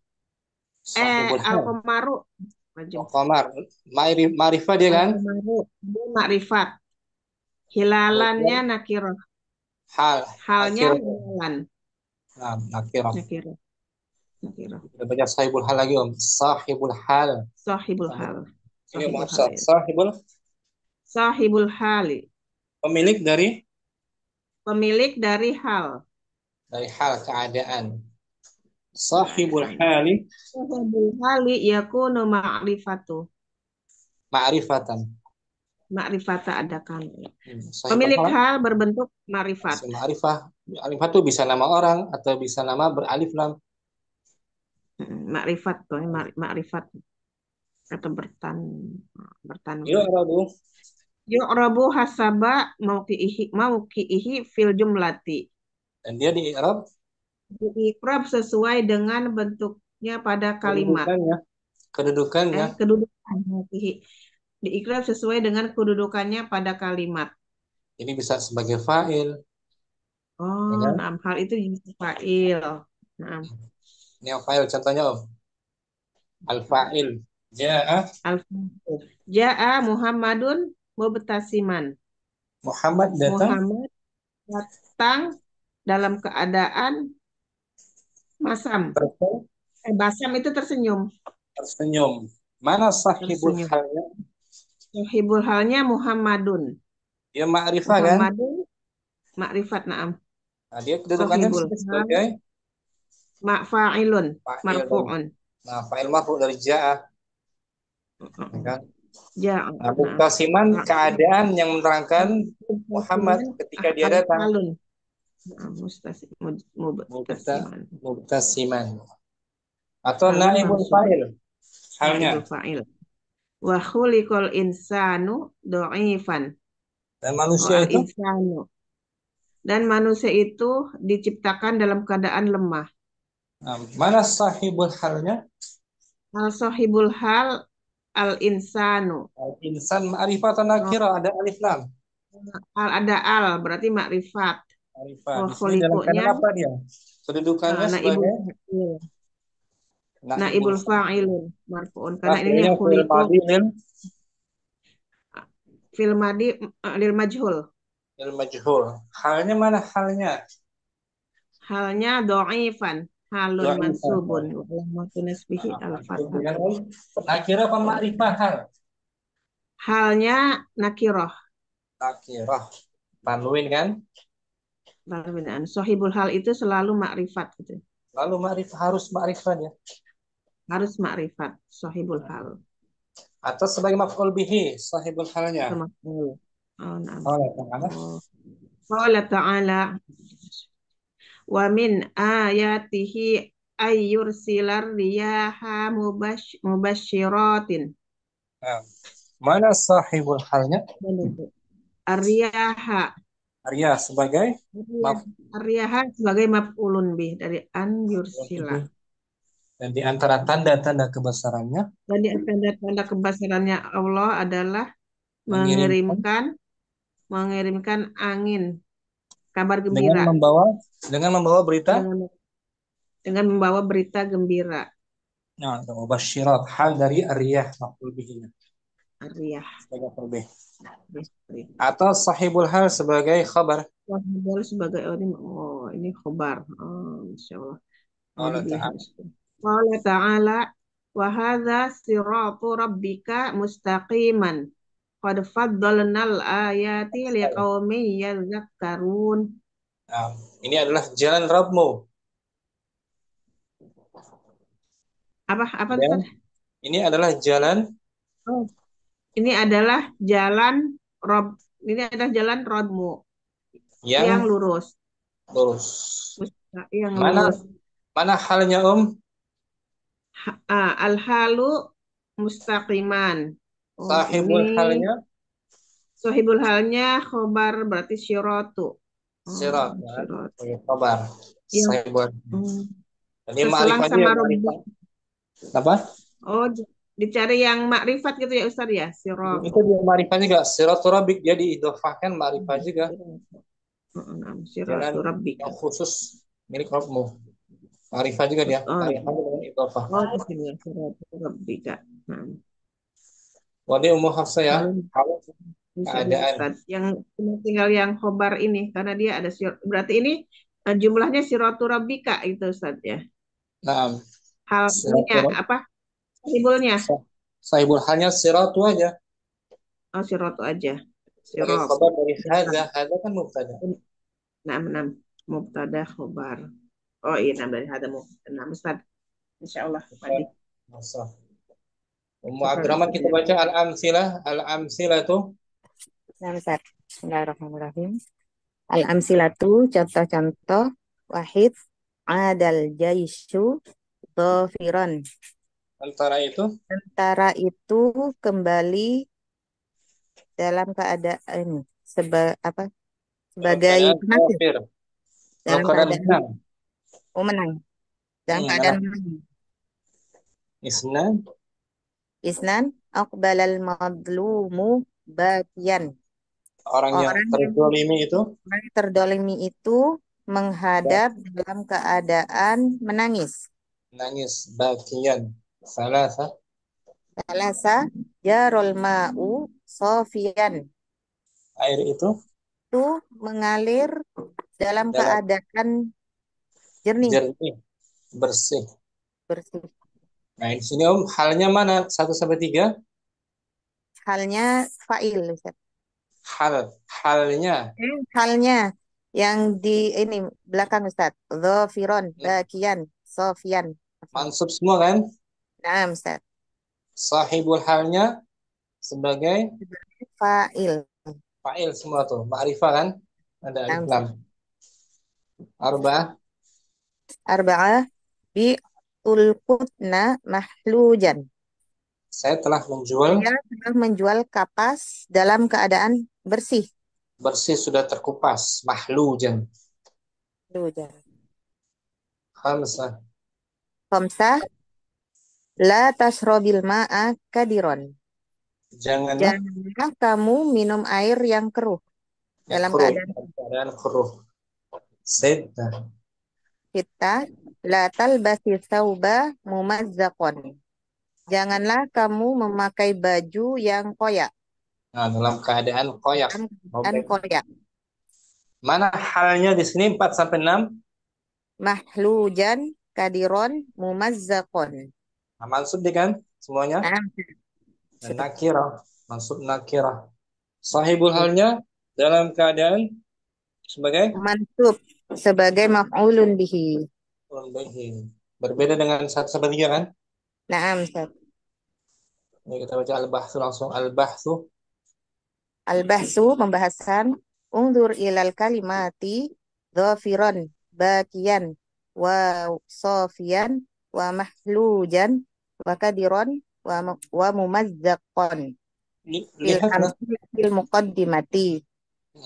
A: sahibul hal.
F: Al-Qamaru.
A: Qamar. Ma'rifah dia kan?
F: Al-Qamaru dia makrifat. Hilalannya nakirah. Halnya hilalan.
A: Nah, nakirah.
F: Nakirah.
A: Kita baca sahibul hal lagi, Om. Sahibul hal.
F: Sahibul hal.
A: Ini maksud sahibul
F: hali.
A: pemilik dari
F: hal.
A: Dari hal keadaan. Sahibul hali.
F: Sahibul hali yakunu ma'rifatu.
A: Ma'rifatan.
F: Ma'rifata ada kan. Pemilik hal berbentuk ma'rifat.
A: Ma'rifah. Ma'rifat itu bisa nama orang atau bisa nama beralif lam.
F: Ma'rifat tuh, ma'rifat atau bertan. Yu'rabu hasaba mauqi'ihi fil jumlati.
A: Dan dia di i'rab
F: sesuai dengan bentuknya pada kalimat.
A: Kedudukannya.
F: Di i'rab sesuai dengan kedudukannya pada kalimat.
A: Ini bisa sebagai fa'il.
F: Oh, ya kan? Hal itu jadi fa'il.
A: Ini yang fa'il contohnya, Om. Al-fa'il.
F: Ja'a Muhammadun mubtasiman.
A: Muhammad
F: datang dalam keadaan masam. Basam itu tersenyum.
A: Mana sahibul halnya?
F: Sahibul halnya Muhammadun.
A: Dia ma'rifah kan?
F: Muhammadun makrifat, na'am.
A: Nah, dia kedudukannya sebagai
F: fa'ilun, marfu'un.
A: Nah, fa'il marfu' dari ja'a. Kan?
F: Ja'a.
A: Nah, mubtasiman keadaan yang menerangkan Muhammad ketika dia datang. Mubtasiman. Atau naibul fa'il. Halnya.
F: Wa khuliqal insanu dhaifan.
A: Dan
F: Oh,
A: manusia
F: al
A: itu
F: insanu. Dan manusia itu diciptakan dalam keadaan lemah.
A: mana sahibul halnya?
F: Al sahibul hal al insanu.
A: Insan ma'rifah atau
F: Oh,
A: nakira ada alif lam.
F: ada al berarti makrifat.
A: Ma'rifah.
F: Wa
A: Di sini dalam
F: khuliqonya
A: keadaan apa dia? Kedudukannya
F: naibul
A: sebagai
F: fa'il.
A: naibul
F: Naibul
A: fa'il.
F: fa'ilun marfu'un karena ini
A: Akhirnya fil
F: khuliqo
A: madi
F: fil madi lil majhul.
A: lil majhul. Halnya mana halnya?
F: Halnya dhaifan, halun
A: Dhaifan.
F: mansubun wa alamatu nasbihi al
A: Dengan
F: fathah.
A: nakira apa ma'rifah hal?
F: Halnya nakirah.
A: Nakirah. Tanwin kan?
F: Pembinaan sahibul hal itu selalu makrifat gitu.
A: Lalu ma'rifah harus ma'rifah ya.
F: Harus makrifat sahibul hal.
A: Atau sebagai maf'ul bihi, sahibul
F: Itu
A: halnya.
F: maf'ul. Oh, nah.
A: Allah Ta'ala.
F: Oh. Qala ta'ala wa min ayatihi ayyursilar riyaha mubasyiratin.
A: Nah, mana sahibul halnya?
F: Ar-riyaha.
A: Arya sebagai maf
F: Ar-riyaha sebagai maf'ulun bih dari an yursila.
A: dan di antara tanda-tanda kebesarannya
F: Dan di tanda-tanda kebesarannya Allah adalah
A: mengirimkan
F: mengirimkan angin, kabar
A: dengan
F: gembira,
A: membawa berita.
F: dengan membawa berita gembira.
A: Nah, mubasyirat hal dari ariyah maf'ul bihi
F: Ar-riyah.
A: sebagai maf'ul atau sahibul hal sebagai khabar.
F: Wahidal sebagai ini khobar. Oh, Masya Allah.
A: Allah Ta'ala.
F: Allah Ta'ala wa hadza siratu rabbika mustaqiman. Qad faddalnal ayati liqaumin yadhakkarun.
A: Nah, ini adalah jalan Rabbmu.
F: Apa
A: Dan
F: Ustaz?
A: ini adalah jalan
F: Oh, ini adalah jalan Rob. Ini adalah jalan Rabbmu yang
A: yang
F: lurus.
A: lurus.
F: Yang
A: Mana
F: lurus.
A: mana halnya
F: Al-halu mustaqiman. Oh,
A: sahibul
F: ini
A: halnya
F: sahibul halnya khobar berarti syiratu.
A: sirat
F: Syirat.
A: sebagai khabar.
F: Yang
A: Sahibul. Ini
F: terselang
A: ma'rifah
F: sama
A: dia,
F: Rabbi.
A: ma'rifah. Apa?
F: Oh, dicari yang makrifat gitu ya Ustaz ya, syirat.
A: Itu dia ma'rifah juga. Siratul rabbik dia diidhofahkan ma'rifah juga.
F: Syiratu
A: Jalan
F: rabbika.
A: yang khusus milik Rabbmu. Ma'rifah juga dia.
F: Oh,
A: Ma'rifah dengan idhofah.
F: oh di sini ya, syiratu rabbika.
A: Wadi Ummu Hafsah ya. Keadaan.
F: Ustaz. Yang tinggal yang khobar ini karena dia ada berarti ini jumlahnya syiratu rabbika itu Ustaz ya.
A: Nah,
F: Halnya apa? Sahibulnya.
A: sahibul halnya siratu aja.
F: Oh, syiratu aja.
A: Sebagai
F: Syirat.
A: khabar dari hadza kan mubtada.
F: Nah, mubtada khobar. Oh iya, dari hadza mubtada. Nah, Ustaz. Insyaallah padi.
A: Masa. Ummu Abdurrahman kita baca al-amsilah itu.
G: Nah, Ustaz. Bismillahirrahmanirrahim. Al-amsilatu, contoh-contoh. Wahid, adal jaisyu dhafiran. Antara itu kembali dalam keadaan sebagai
A: menang.
G: dalam keadaan menang. Dalam keadaan menang. Isnan aqbalal madlumu bakian.
A: Orang yang
G: terdolimi itu menghadap dalam keadaan menangis.
A: Bakian. Salasa
G: jarul ma'u sofian.
A: Air itu
G: mengalir dalam keadaan jernih.
A: Bersih. Nah, di sini halnya mana? 1 sampai 3?
G: Halnya fa'il, Ustaz.
A: Halnya
G: yang di ini belakang Ustaz. Dhafiron, bakian, sofian.
A: Mansub semua kan?
G: Nah, Ustaz.
A: Sahibul halnya sebagai
G: fa'il.
A: Fa'il semua tuh. Ma'rifah kan? Ada alif lam. Arba'ah
G: bi ulqutna mahlujan.
A: Saya telah menjual,
G: Saya telah menjual kapas dalam keadaan bersih.
A: bersih sudah terkupas. Mahlujan.
G: Duh, jangan.
A: Khamsah.
G: Khamsah, la tasrobil ma'a kadiron.
A: Janganlah
G: Janganlah kamu minum air yang keruh
A: yang
G: dalam
A: keruh,
G: keadaan
A: dalam keadaan keruh. Sittah.
G: kita. La talbasi sauba mumazzaqon. Janganlah kamu memakai baju yang koyak.
A: Nah, dalam keadaan koyak.
G: Dalam keadaan
A: Robek.
G: koyak.
A: Mana halnya di sini 4 sampai 6?
G: Mahlujan kadiron mumazzaqon.
A: Nah, mansub deh kan semuanya?
G: Nah,
A: Dan nakirah, mansub nakirah. Sahibul halnya dalam keadaan sebagai
G: mansub sebagai maf'ulun bihi.
A: berbeda dengan 1 sampai 3 kan?
G: Naam, Ustaz.
A: Ini kita baca al-bahsu langsung. Al-bahsu.
G: Al-bahsu pembahasan. Ungdur ilal kalimati dhafiran bakiyan wa sofiyan wa mahlujan wa kadiron wa mumazzaqon fil
A: Lihatlah.
G: amsil muqaddimati.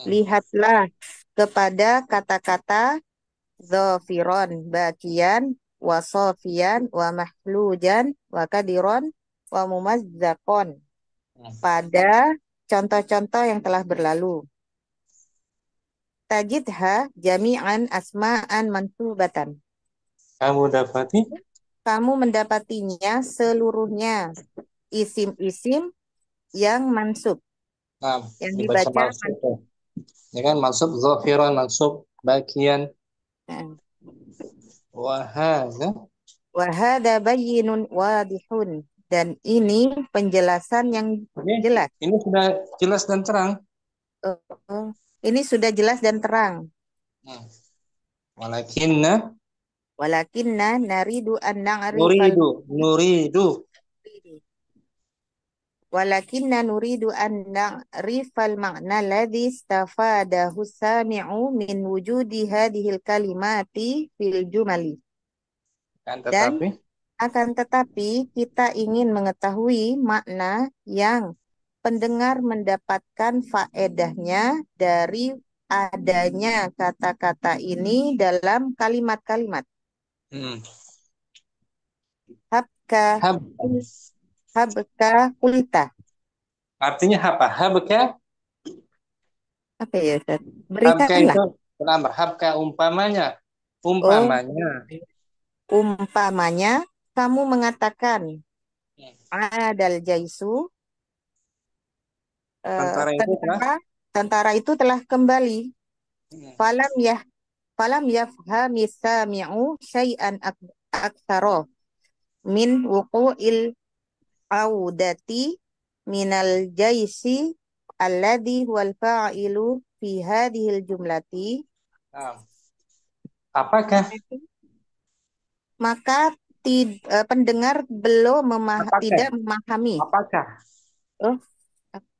G: Lihatlah kepada kata-kata dhafiran bakiyan wa sofiyan wa mahlujan wa kadiron wa mumazzaqon pada contoh-contoh yang telah berlalu. Tajidha jami'an asma'an mansubatan. Kamu mendapatinya seluruhnya isim-isim yang mansub.
A: Nah,
G: Yang
A: dibaca
G: dibaca
A: mansub. Ya kan, mansub zafiran, mansub bakian. Wahada.
G: Wahada bayyinun wadihun. Dan ini penjelasan yang jelas.
A: Ini sudah jelas dan terang.
G: Ini sudah jelas dan terang. Walakinna naridu an na'rifal
A: Nuridu.
G: Walakinna nuridu an na'rifal ma'na alladhi istafadahu sami'u min wujudi hadhil kalimati fil jumali. Dan akan tetapi kita ingin mengetahui makna yang pendengar mendapatkan faedahnya dari adanya kata-kata ini dalam kalimat-kalimat. Habka kulta.
A: Artinya apa? Habka?
G: Apa ya, Ustaz? Berikanlah.
A: Habka itu belamar. Habka umpamanya.
G: Umpamanya kamu mengatakan adal jaisu. Tentara itu telah kembali. Falam yafhami sami'u syai'an aktsara min wuqu'il audati minal jaisi alladhi huwal fa'ilu fi hadhil jumlati.
A: Apakah?
G: Maka pendengar belum tidak memahami.
A: Apakah?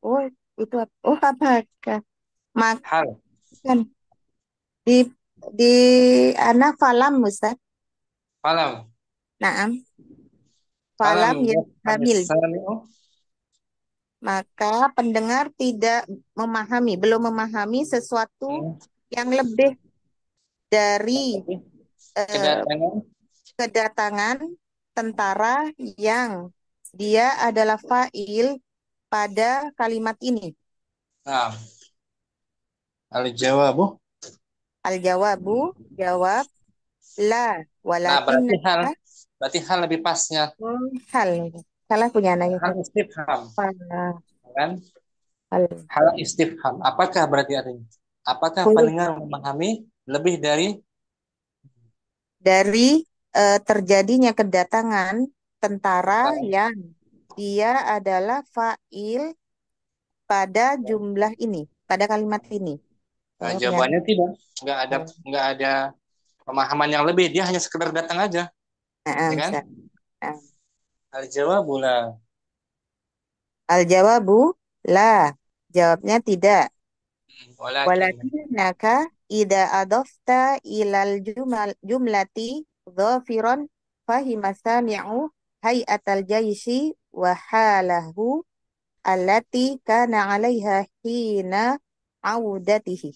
G: Apakah?
A: Hal.
G: Kan di anak falam, Ustaz.
A: Falam.
G: Naam. Falam ya hamil. Maka pendengar tidak memahami, belum memahami sesuatu yang lebih dari kedatangan tentara yang dia adalah fa'il pada kalimat ini.
A: Nah. Al-jawabu.
G: Jawab la walakin.
A: Nah, berarti hal lebih pasnya.
G: Hal. Salah punya anaknya.
A: Hal istifham. Kan? Hal istifham. Apakah berarti artinya? Apakah pendengar memahami lebih dari
G: terjadinya kedatangan tentara yang dia adalah fa'il pada jumlah ini, pada kalimat ini?
A: Nah, jawabannya tidak. Nggak ada pemahaman yang lebih. Dia hanya sekedar datang aja. Ya kan? Al-jawabu la.
G: Al-jawabu la. Jawabnya tidak. Walakinnaka idza adafta ilal jumlati dhafiran fahima sami'u hay'atal jaisi wa halahu allati kana 'alaiha hina audatihi.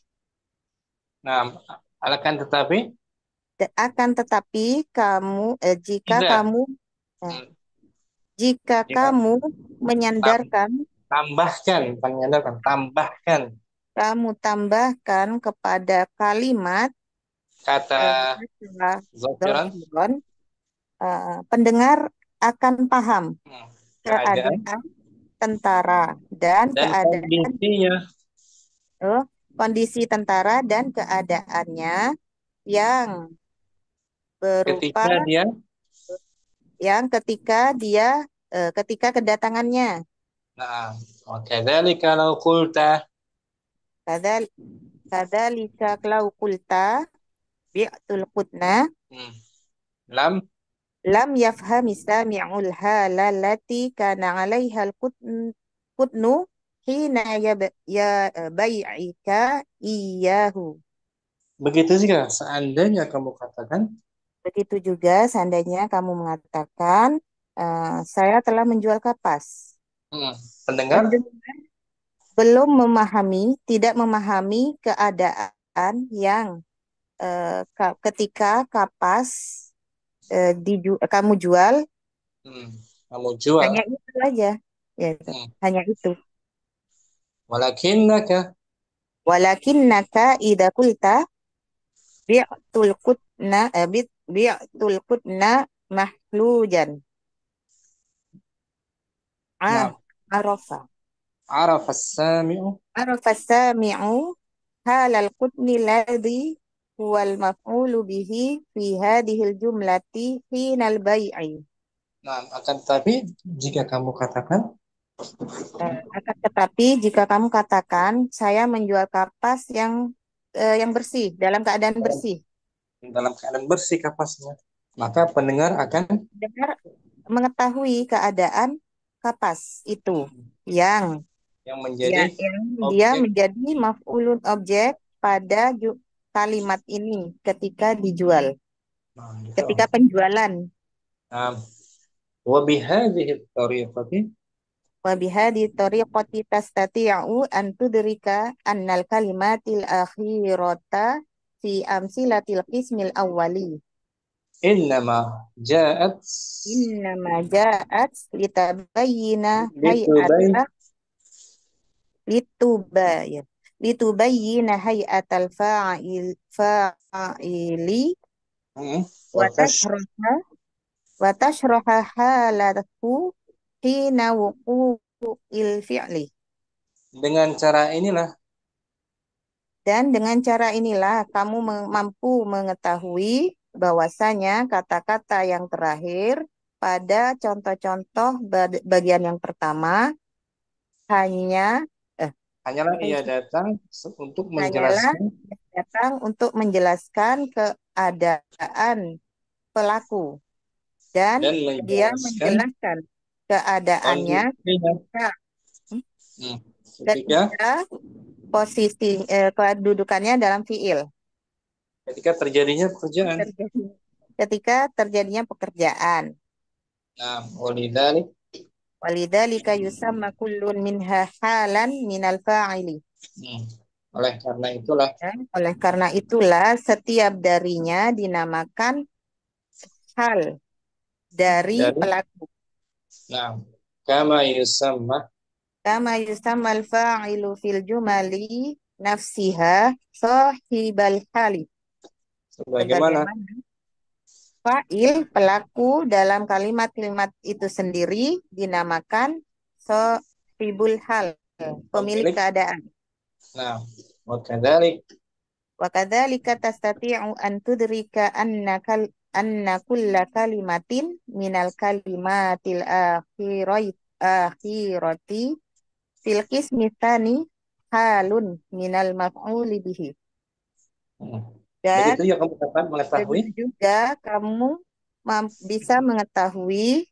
A: Nah, akan tetapi
G: Akan tetapi jika
A: tidak.
G: kamu
A: Hmm.
G: jika
A: Ya,
G: kamu
A: tam-
G: menyandarkan
A: tambahkan, bukan menyandarkan, tambahkan
G: kamu tambahkan kepada kalimat
A: kata
G: kata
A: zafiran,
G: dhafiron, pendengar akan paham
A: keadaan
G: keadaan tentara dan
A: dan kondisinya
G: kondisi tentara dan keadaannya yang berupa
A: ketika dia
G: ketika kedatangannya.
A: nah, wakadzalika law qulta
G: Kadal Kadzalika lau qulta bi'tul qutna
A: hmm, lam
G: lam yafhami sami'ul halalati kana 'alaiha al-qutnu hina bai'ika iyyahu.
A: begitu juga seandainya kamu katakan
G: Begitu juga seandainya kamu mengatakan saya telah menjual kapas.
A: pendengar
G: Pendengar belum tidak memahami keadaan yang ketika kapas kamu jual,
A: kamu jual
G: hanya itu aja. Ya, hanya itu.
A: walakinnaka
G: Walakinnaka idza qulta bi'tul qutna mahlujan.
A: nah
G: Arafa.
A: arafa as-sami'u
G: Arafa sami'u halal qutni ladhi huwal maf'ulu bihi fi hadhil jumlati hinal bai'i.
A: nah akan tetapi jika kamu katakan
G: Akan tetapi jika kamu katakan saya menjual kapas yang bersih, dalam keadaan bersih,
A: dalam keadaan bersih kapasnya, maka pendengar akan
G: dengar mengetahui keadaan kapas itu yang
A: menjadi
G: dia
A: objek.
G: menjadi maf'ulun objek pada kalimat ini ketika dijual,
A: Nah, gitu.
G: ketika penjualan.
A: Wa bihadhihi tariqati
G: Wa bihadhi tariqati tastati'u an tudrika annal kalimatil akhirata fi amsilatil qismil awwali
A: innama ja'at
G: innama ja'at litabayyina
A: litubayyin
G: hay'ata litubayyin litubayyina hay'atal fa'ili wa tashraha halahu hina wuqu'il fi'li.
A: dengan cara inilah
G: Dan dengan cara inilah kamu mampu mengetahui bahwasanya kata-kata yang terakhir pada contoh-contoh bagian yang pertama hanyalah
A: ia datang untuk
G: hanyalah
A: menjelaskan
G: datang untuk menjelaskan keadaan pelaku dan
A: dan
G: dia
A: menjelaskan
G: menjelaskan keadaannya
A: kondisinya.
G: ketika posisi kedudukannya dalam fiil.
A: Ketika terjadinya pekerjaan.
G: Ketika terjadinya pekerjaan.
A: Nah,
G: Walidzalika yusamma kullun minha halan minal fa'ili.
A: Oleh karena itulah
G: setiap darinya dinamakan hal dari pelaku.
A: Nah, kama yusamma
G: al-fa'ilu fil jumali nafsiha sahibal hali. Sebagaimana fa'il pelaku dalam kalimat-kalimat itu sendiri dinamakan sahibul hal, pemilik keadaan.
A: Nah,
G: Wakadzalika tastati'u an tudrika anna kulla kalimatin minal kalimatil akhirati fil qismi tsani halun minal maf'uli bihi. Dan
A: begitu ya kamu dapat mengetahui.
G: Juga kamu bisa mengetahui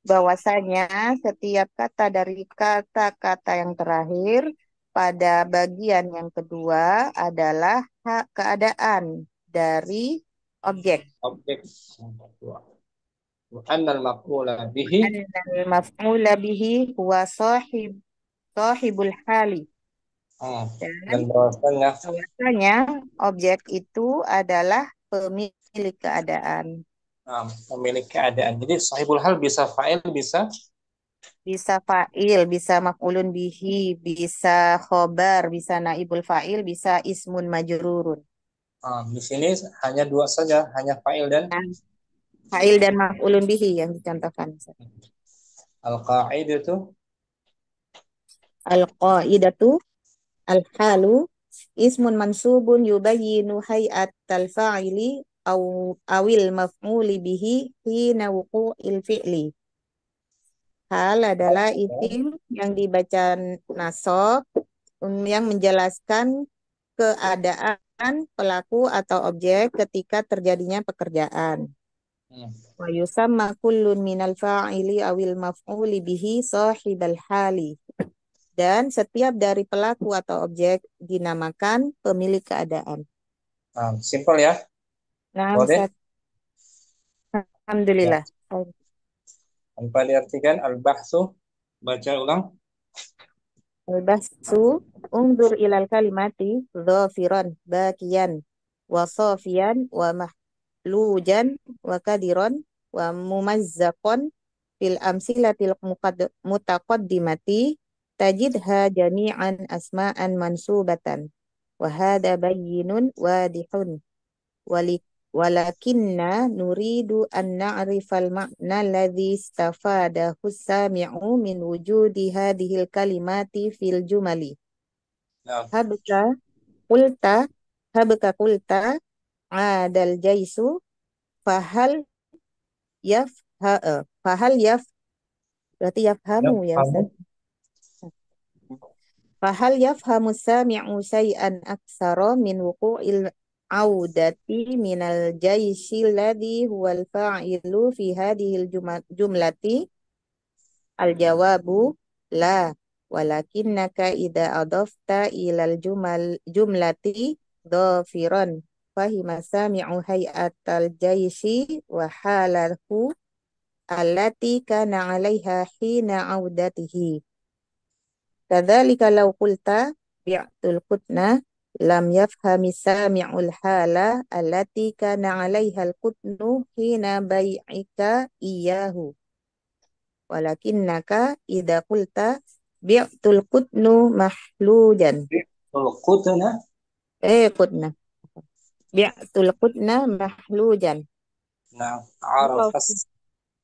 G: bahwasanya setiap kata dari kata-kata yang terakhir pada bagian yang kedua adalah keadaan dari objek.
A: Wa annal maf'ula bihi.
G: Annal maf'ula bihi huwa sahibul hali.
A: Dan
G: Dan
A: bahwasanya
G: bahwasanya objek itu adalah pemilik keadaan.
A: Pemilik keadaan. Jadi sahibul hal bisa fa'il, bisa
G: Bisa fa'il, bisa maf'ulun bihi, bisa khobar, bisa naibul fa'il, bisa ismun majrurun.
A: di sini hanya dua saja, hanya fa'il dan
G: Nah, fa'il dan maf'ulun bihi yang dicontohkan.
A: al-qa'idatu.
G: Al-qa'idatu al-halu ismun mansubun yubayyinu hay'atal fa'ili awil maf'uli bihi hina wuqu'il fi'li. Hal adalah isim yang dibaca nasab yang menjelaskan keadaan pelaku atau objek ketika terjadinya pekerjaan. Wa yusamma kullun minal fa'ili awil maf'uli bihi sahibal hali. Dan setiap dari pelaku atau objek dinamakan pemilik keadaan.
A: Simpel ya.
G: Nah,
A: Boleh.
G: Ustaz. Alhamdulillah.
A: Tanpa diartikan al-bahsu. Baca ulang.
G: Al-bahsu undur ilal kalimati dhafiran bakiyan wa safiyan wa mahlujan wa kadiron wa mumazzaqan fil amsilatil mutaqaddimati tajidha jami'an asma'an mansubatan wa hadha bayyinun wadihun walakinna nuridu an na'rifal ma'na alladhi istafadahu as-sami'u min wujudi hadhil kalimati fil jumali. Habka qulta adal jaisu fahal berarti yafhamu ya Ustaz. Fahal yafhamu sami'u syai'an aksara min wuqu'il audati minal jaishi alladhi huwal fa'ilu fi hadhil jumlati? Al-jawabu la, walakinnaka idza adafta ilal jumlati dhafiran fahima sami'u hay'atal jaishi wa halahu allati kana 'alaiha hina audatihi. Kadzalika law qulta bi'tul qutna lam yafhami sami'ul hala allati kana 'alaiha al-qutnu hina bai'ika iyyahu. Walakinnaka idza qulta bi'tul qutnu mahlujan. Qutna. Bi'tul qutna mahlujan.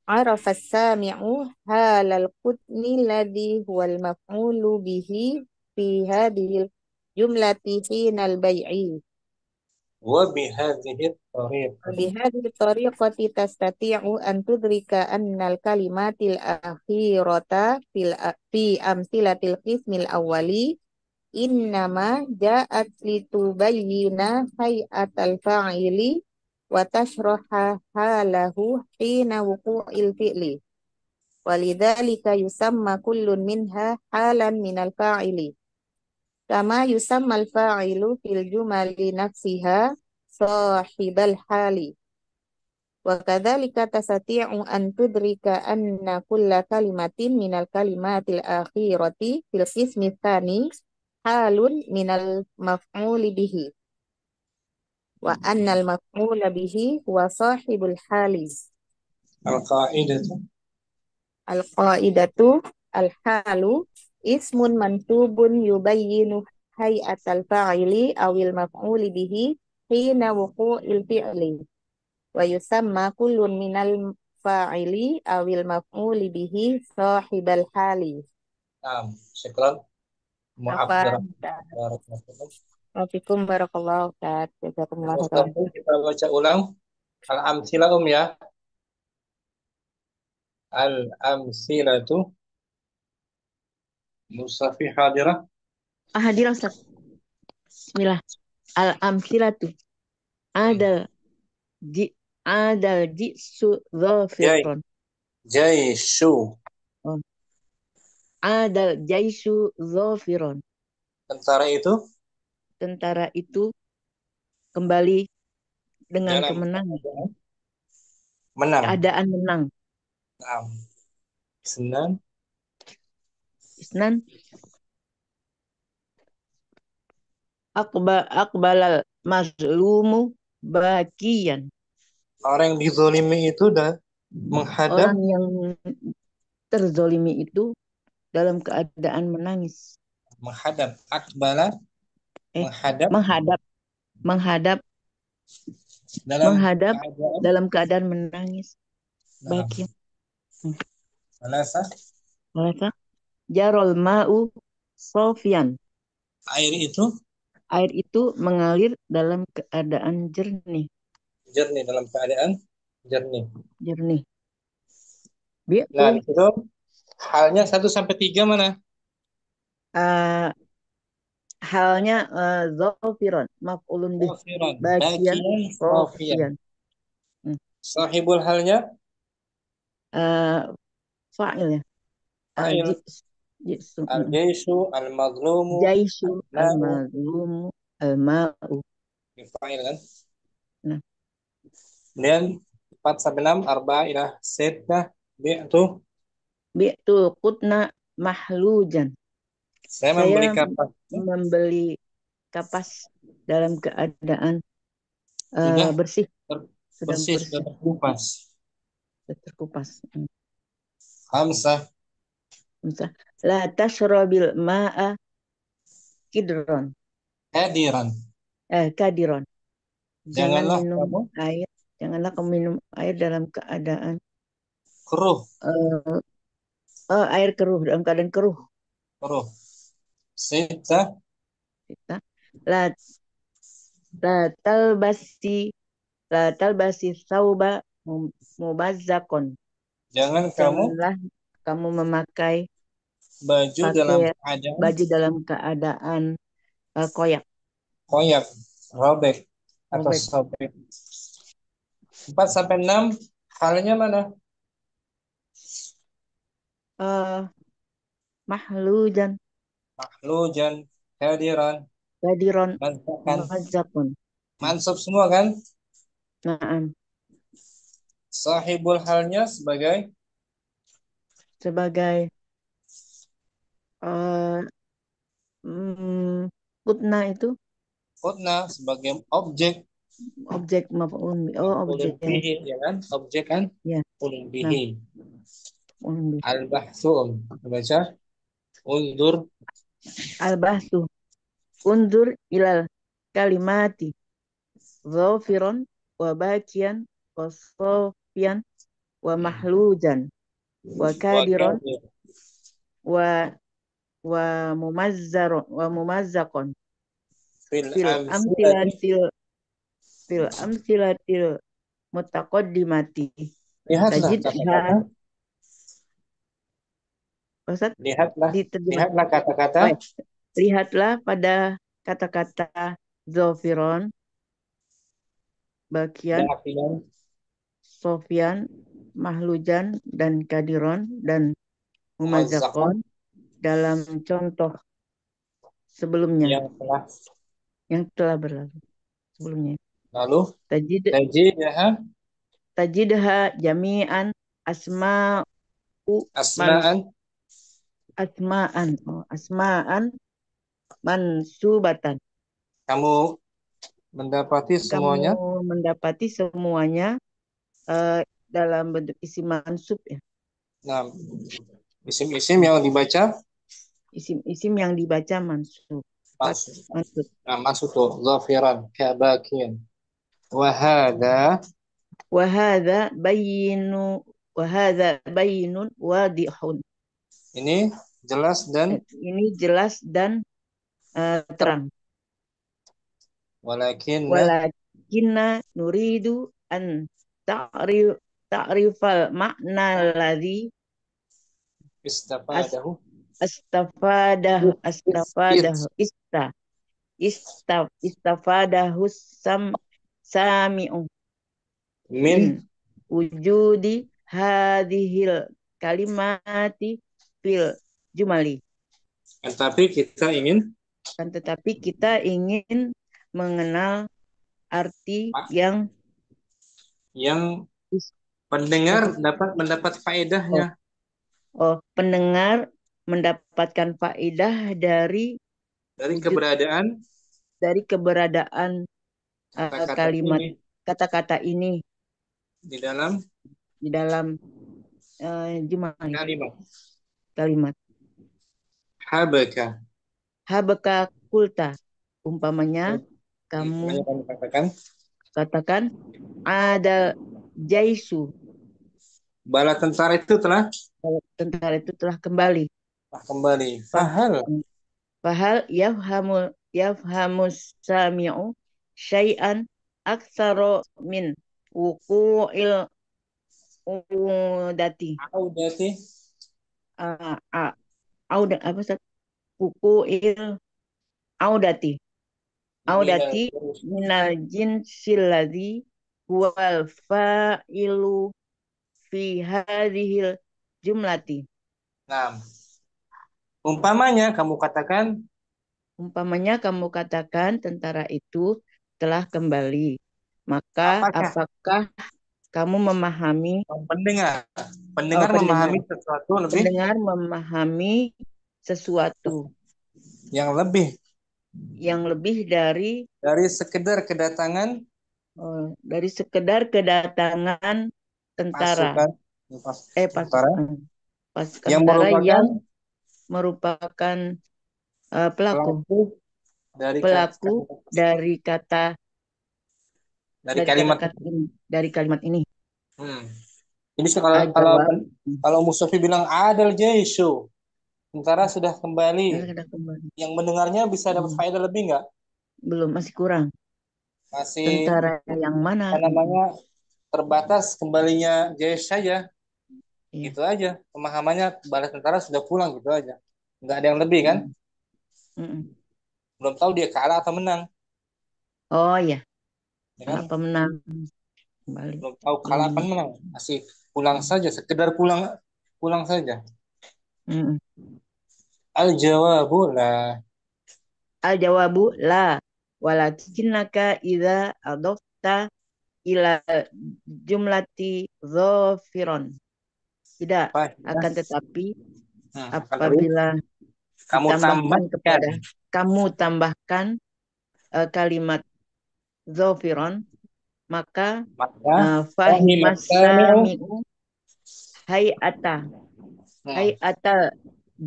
G: Arafa as-sami'u halal qutni alladhi huwal maf'ulu bihi fi hadhihi jumlati hinal bai'i.
A: وبهذه الطريقة
G: وبهذه الطريقة تستطيع أن تدرك أن الكلمات الأخيرة في أمثلة القسم الأولي إنما جاءت لتبين هيئة الفاعل وتشرح حاله حين وقوع الفعل ولذلك يسمى كل منها حالا من الفاعل كما يسمى الفاعل في الجمل نفسها صاحب الحال وكذلك تستطيع أن تدرك أن كل كلمة من الكلمات الأخيرة في القسم الثاني حال من المفعول به وأن المفعول به هو صاحب الحال. القاعدة الحال اسم منصوب يبين هيئة الفاعل أو المفعول به حين وقوع الفعل ويسمى كل من الفاعل أو المفعول به صاحب الحال.
A: شكرا.
G: Waalaikumsalam barakallahu Ustaz. Jazakumullah khairan.
A: Kita baca ulang al-amsilah ya. Al-amsilatu. Musafi hadirah.
B: Hadirah Ustaz. Bismillah. Al-amsilatu. Adal jisu dhafirun.
A: Jaisu.
B: Adal jaisu dhafirun. Tentara itu kembali dengan kemenangan.
A: Menang.
B: Keadaan menang.
A: Nah, Isnan
B: Isnan akbalal mazlumu bakiyan.
A: orang yang dizolimi itu udah menghadap
B: Orang yang terzolimi itu dalam keadaan menangis.
A: akbala
B: Eh,
A: menghadap
B: menghadap, menghadap,
A: dalam
B: menghadap
A: keadaan
B: dalam keadaan menangis.
A: nah,
B: Bakiyan.
A: salasa
B: Mereka jarol ma'u sofian.
A: air itu
B: Air itu mengalir dalam keadaan jernih.
A: jernih dalam keadaan jernih.
B: Jernih.
A: Nah,
B: Bi'tu
A: di situ halnya 1 sampai 3 mana?
B: halnya zofiron maf'ulun bih
A: Sofiran,
B: bakian
A: bakian, sofian.
B: sofian.
A: Sahibul halnya
B: Eh, fa'il ya.
A: fa'il.
B: Jisu.
A: Al-jaisu, al-mazlumu,
B: Jaisu
A: al-ma'u.
B: al-mazlumu al-ma'u.
A: Ini fa'il kan?
B: Nah,
A: Kemudian 4 sampai 6 arba ila setah bi'tu.
B: bi'tu qutna mahlujan.
A: Saya membeli kapas.
B: Membeli kapas dalam keadaan
A: Sudah
B: bersih, sedang
A: bersih, sudah
B: bersih,
A: terkupas.
B: sudah terkupas.
A: Hamsah,
B: Misal, la tashrabil ma'a kidron,
A: hadiran.
B: kadiron. Jangan
A: Janganlah
B: minum
A: kamu
B: air, janganlah kamu minum air dalam keadaan
A: keruh.
B: air keruh, dalam keadaan keruh.
A: Keruh. Sita,
B: Kita la la talbasi la talbasi sauba mubazzakon.
A: jangan kamu
B: Janganlah kamu memakai
A: baju dalam
B: pakai
A: keadaan
B: baju dalam keadaan koyak,
A: koyak, robek, atau
B: robek.
A: sobek. 4 sampai 6 halnya mana?
B: Mahlujan,
A: Mahlujan, hadiran,
B: kadiron,
A: mazdakan.
B: mubazzakon.
A: Mansub semua kan?
B: Naam,
A: Sahibul halnya sebagai
B: sebagai kutna itu
A: kutna, sebagai objek.
B: objek maf'ul
A: Ulun
B: objek
A: bihi, ya kan? Objek kan?
B: ya.
A: Ulun
B: Nah,
A: bihi.
B: ulun
A: Al-bahthum. Baca. Undur.
B: al-bahtu undur ilal kalimati zafiron wa bakian wa sofian wa mahlujan wa kadiron
A: Wakadir.
B: wa mumazzakon
A: Fil
B: fil
A: amsilati.
B: amsilatil mutaqaddimati
A: Lihatlah
B: tajidha
A: kata-kata.
B: Ustaz
A: Lihatlah
B: diterjemah.
A: kata-kata.
B: Oh, ya. Lihatlah pada kata-kata zofiron, bakian,
A: Bakian.
B: sofian, mahlujan, dan kadiron, dan
A: Mumazzaqan.
B: mumazakon dalam contoh sebelumnya
A: yang
B: telah berlalu sebelumnya.
A: lalu tajidha
B: Tajidha jami'an
A: asma'an
B: asma'an mansubatan.
A: kamu mendapati semuanya
B: Dalam bentuk isim mansub ya.
A: Nah, isim-isim yang dibaca
B: Isim-isim yang dibaca mansub.
A: mansub. Nah, maksud tuh zafiran kabakin. Wahada
B: bayyinun wadihun.
A: Ini jelas dan
B: Terang. Walakinna nuridu an ta'rifal makna ladzi
A: istafadahu
B: istafadahu sami'u
A: min
B: wujudi hadhil kalimati fil jumali. Tetapi kita ingin mengenal arti yang
A: Pendengar
B: Satu.
A: dapat mendapat
B: Oh,
A: faedahnya
B: pendengar mendapatkan faedah dari
A: dari
B: wujud keberadaan
A: kata-kata
B: kalimat
A: ini
B: kata-kata ini
A: di dalam
B: di dalam jumal
A: kalimat. Habaka.
B: habaka kulta. Umpamanya kamu
A: Kamu
B: katakan ada jaisu,
A: bala tentara itu telah
B: tentara itu telah kembali.
A: kembali.
B: Fahal yafhamus sami'u syai'an aktsaro min wuqu'il udati.
A: Audati
B: Ah, auda apa Ustaz? Wuqu'il audati. Audati minal jinsil ladzi huwal fa'ilu fi hadhil jumlati.
A: Nah, umpamanya kamu katakan
B: tentara itu telah kembali. Maka apakah kamu memahami
A: pendengar memahami sesuatu
B: pendengar memahami sesuatu
A: yang lebih dari sekedar kedatangan
B: tentara pasukan
A: yang
B: tentara yang merupakan pelaku dari kalimat ini.
A: Ini kalau Mustafi bilang adal jaisu, tentara sudah kembali. Yang mendengarnya bisa dapat faedah lebih nggak?
B: Belum, masih kurang. Tentara yang mana?
A: Namanya terbatas, kembalinya jaish saja. Gitu aja. Pemahamannya bala tentara sudah pulang gitu aja. Nggak ada yang lebih kan? Belum tahu dia kalah atau menang.
B: Oh iya. Kalah atau menang. Kembali.
A: Belum tahu kalah atau menang. Masih pulang saja, sekedar pulang saja. Al-jawabu la.
B: Al-jawabu la. Walakinnaka idza adofta ila jumlati dhofiron. Tidak, akan tetapi apabila kamu tambahkan kalimat dhofiron, maka fahimas sami'u hay'ata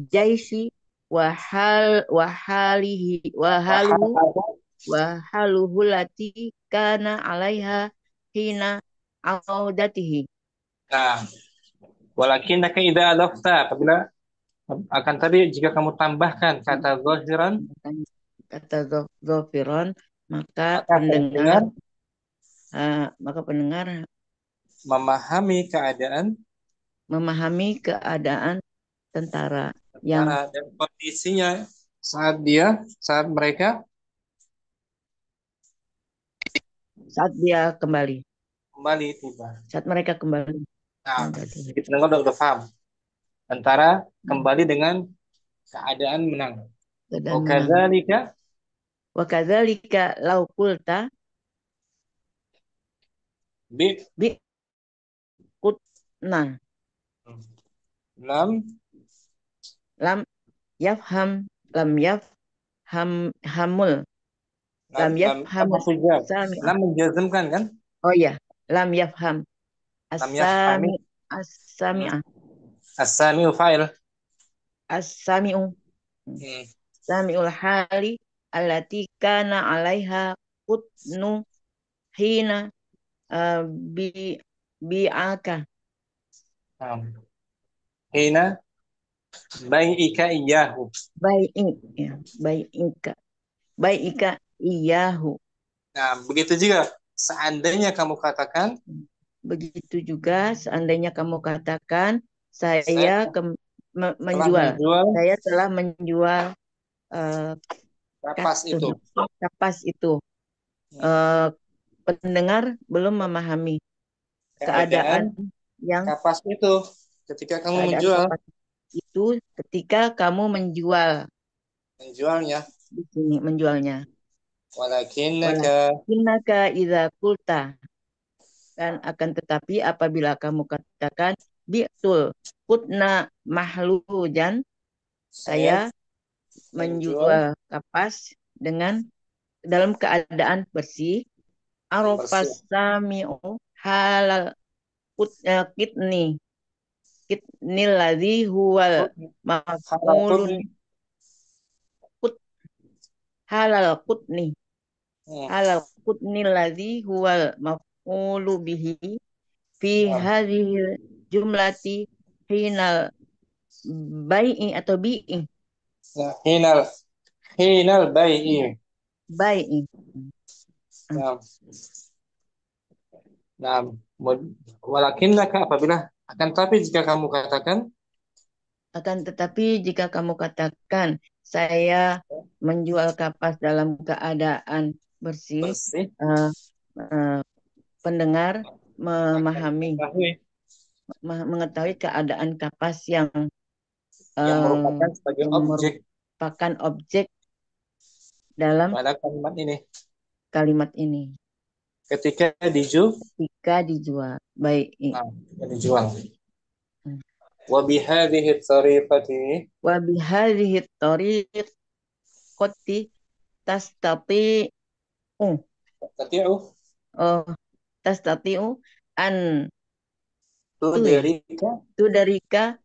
B: jaisi wahaluhu lati kana alaiha hina audatihi.
A: Nah, walakinnaka idza adafta, apabila akan tadi jika kamu tambahkan kata
B: zahiran, maka pendengar
A: memahami keadaan
B: tentara
A: dan kondisinya saat mereka
B: kembali
A: tiba.
B: Saat mereka kembali.
A: Nah, jadi pendengar udah paham. Tentara kembali dengan keadaan menang.
B: Wa kadzalika law qulta bi qutna lam yafhamul
A: lam menjazmkan kan?
B: Oh ya, lam yafham
A: as-sami'u fa'il
B: sami'ul hali allati kana 'alaiha qutnu hina bi'aka
A: hina bai'ika iyyahu
B: bai'ika iyyahu.
A: Nah, begitu juga seandainya kamu katakan saya
B: telah menjual kapas itu. Pendengar belum memahami keadaan yang
A: kapas itu ketika kamu menjualnya
B: di sini menjualnya.
A: Walakinnaka
B: idza qulta, Dan akan tetapi apabila kamu katakan bi'tul putna mahlujan,
A: Saya
B: saya
A: menjual
B: menjual kapas dengan dalam keadaan bersih. Arafas
A: bersih.
B: sami'u halal kitni kitnil ladzi huwal
A: Halal
B: maf'ulun
A: qutni.
B: kut halal kutni
A: Hmm.
B: halal kutni ladzi huwal maf'ulu bihi fi
A: Nah,
B: hadhihi jumlati hinal bai'i atau bi'i
A: nah, hinal bai'i.
B: bai'i.
A: Nah, nah, walakinnaka apabila akan tapi jika kamu katakan
B: Akan tetapi jika kamu katakan saya menjual kapas dalam keadaan bersih,
A: bersih
B: eh, eh, pendengar
A: akan
B: memahami,
A: mengetahui
B: mengetahui keadaan kapas yang
A: yang
B: eh,
A: merupakan sebagai objek
B: merupakan objek dalam
A: pada kalimat ini
B: kalimat ini
A: ketika
B: ketika dijual. Baik.
A: dijual. Wa bihadhihi tariqati
B: Wa bihadhihi tariqati tastati'u
A: tati'u
B: oh, tastati'u an
A: tudirika
B: tudarika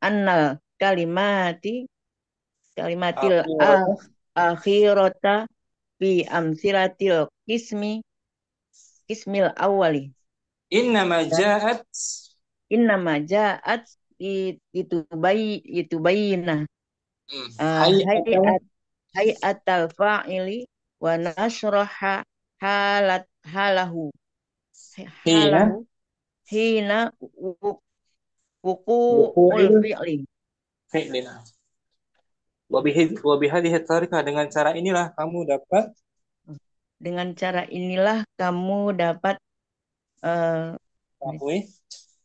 B: annal kalimatil
A: akhirata
B: akhirata fi amsilatil ismil awali
A: innama
B: dan
A: ja'at
B: innama ja'at itubayina
A: hay'atan
B: hayatal fa'ili wa nasraha halahu
A: hina
B: hina wuqu'ul
A: wuqu'il
B: fi'li.
A: fi'lina. Wa bihadhihi tariqah dengan cara inilah kamu dapat
B: Dengan cara inilah kamu dapat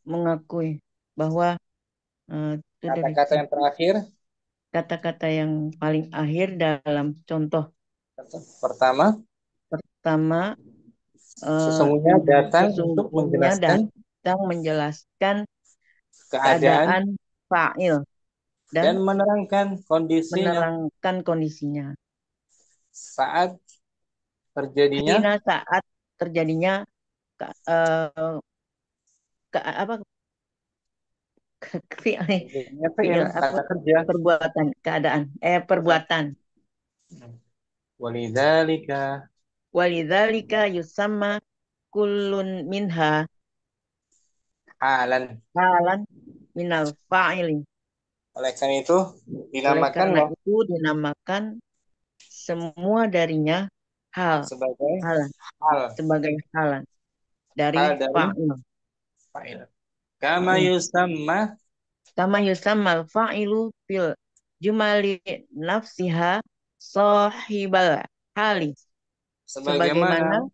B: mengakui bahwa itu dari
A: kata-kata yang terakhir
B: kata-kata yang paling akhir dalam contoh
A: pertama sesungguhnya datang untuk
B: menjelaskan
A: keadaan
B: keadaan fa'il
A: dan
B: dan
A: menerangkan kondisinya saat terjadinya
B: hina saat terjadinya fi'il
A: kata kerja
B: perbuatan perbuatan walidzalika yusamma kullun minha
A: halan
B: minal fa'ili.
A: oleh karena itu
B: dinamakan semua darinya
A: sebagai
B: halan dari
A: fa'il. Kama
B: yusamma fa'ilu fil jumali nafsiha sahibal hali. Sebagaimana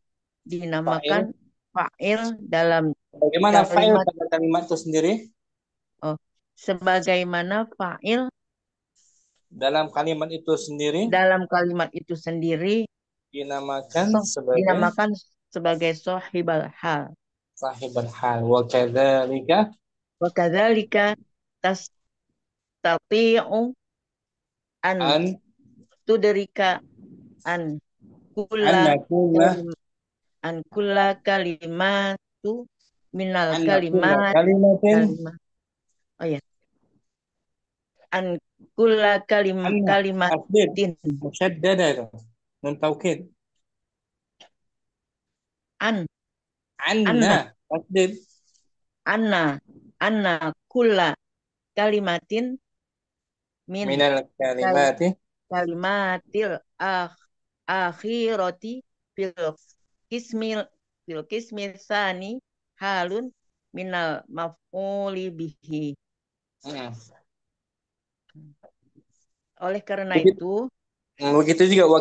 B: dinamakan fa'il dalam
A: fa'il pada kalimat itu sendiri?
B: Sebagaimana fa'il
A: dalam kalimat itu sendiri dinamakan
B: sebagai sahibal hal.
A: Wa kadzalika
B: tastati'u an tudrika an kulla kalimatu minal kalimatin an kulla kalimatin
A: musyaddada itu nun taukid
B: anna kulla kalimatin
A: minal
B: kalimatil akhirati fil kismil sani halun minal maf'uli bihi. Oleh karena itu
A: begitu juga wa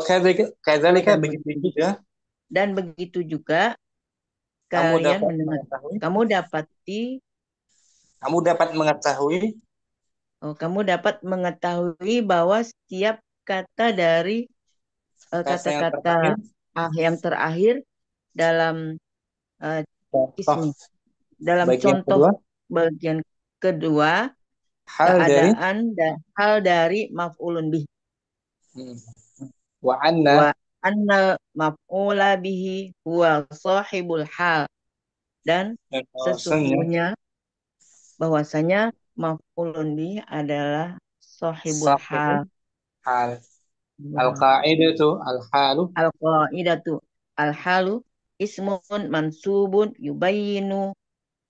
A: kadzalika begitu juga
B: dan begitu juga kalian mendengar kamu dapat mengetahui bahwa setiap kata dari kata-kata yang terakhir dalam eh,
A: Contoh
B: ismi. Dalam
A: bagian
B: contoh
A: kedua,
B: bagian kedua,
A: hal dari
B: keadaan dan hal dari maf'ulun bih.
A: hmm, wa anna
B: Wa annal maf'ula bihi huwa sahibul hal. Dan
A: dan bahwasanya
B: bahwasanya maf'ulun bih adalah sahibul hal.
A: sahibul hal. Al-qa'idatu al-halu
B: Al-qaidatu al-halu ismun mansubun yubayinu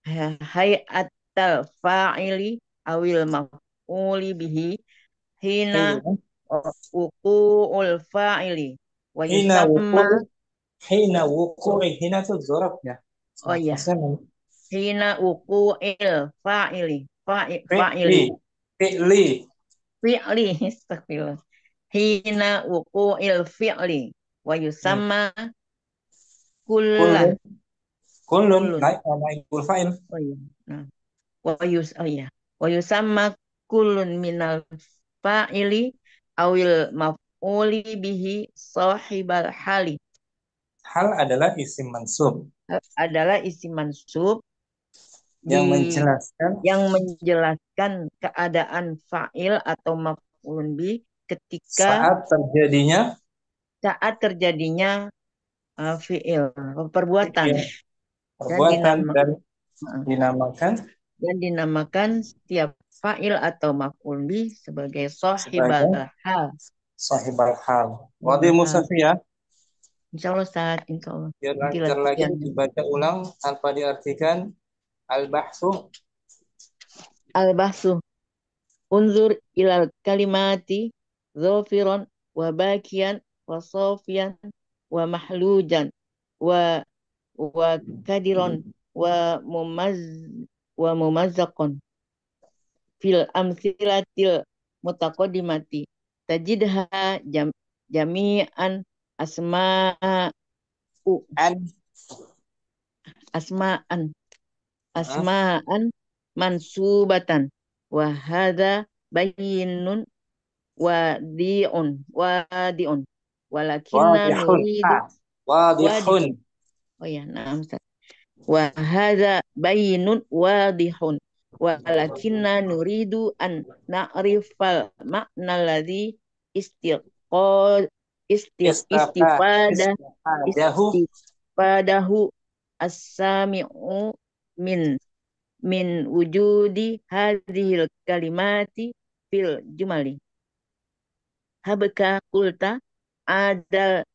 B: hay'atal fa'ili awil maf'uli bihi hina
A: hina
B: wuqu'ul fa'ili wa
A: hina
B: yusamma.
A: wuku'i hina wuku'i hina itu zorobnya.
B: Oh iya,
A: Maksudnya
B: hina wuqu'il fa'ili
A: fi'li
B: fa'ili
A: fi'li
B: fi'li astagfirullah, hina wuqu'il fi'li wa
A: hmm.
B: yusamma kullan
A: Kullun kullun
B: kullun.
A: naibul fa'il.
B: Oh iya. Nah, oh iya. Wa yusamma kullun minal fa'ili awil maf'uli bihi sahibal hali.
A: Hal adalah isim mansub
B: Adalah isim mansub
A: yang
B: di
A: menjelaskan
B: yang menjelaskan keadaan fa'il atau maf'ulun bih ketika
A: saat terjadinya
B: fi'il perbuatan
A: fi'il,
B: dan
A: perbuatan
B: dan dinamakan setiap fa'il atau maf'ul bih sebagai sahibal
A: sebagai
B: hal.
A: sahibal hal. Wadi Musafiyah,
B: Insya Allah Ustaz, insya Allah.
A: biar
B: Nanti
A: lancar lagi
B: latihan.
A: dibaca ulang tanpa diartikan. Al-bahsu
B: Al-bahsu. Unzur ilal kalimati zofiron wa bakian wa sofian wa mahlujan wa kadiron wa mumazzaqon fil amsilatil mutaqaddimati tajidha jami'an asma'u
A: an
B: asma'an
A: maaf,
B: asma'an mansubatan wa hadza bayyinun wadi'un walakinna
A: wadihun
B: nuridu
A: wadihun
B: oh ya nah Ustaz. Wa hadza bayyinun wadihun walakinna nuridu an na'rifal makna alladhi istiqad istifadah
A: istafadahu
B: istifadahu as-sami'u min wujudi hadhil kalimati fil jumali. Habka kulta adal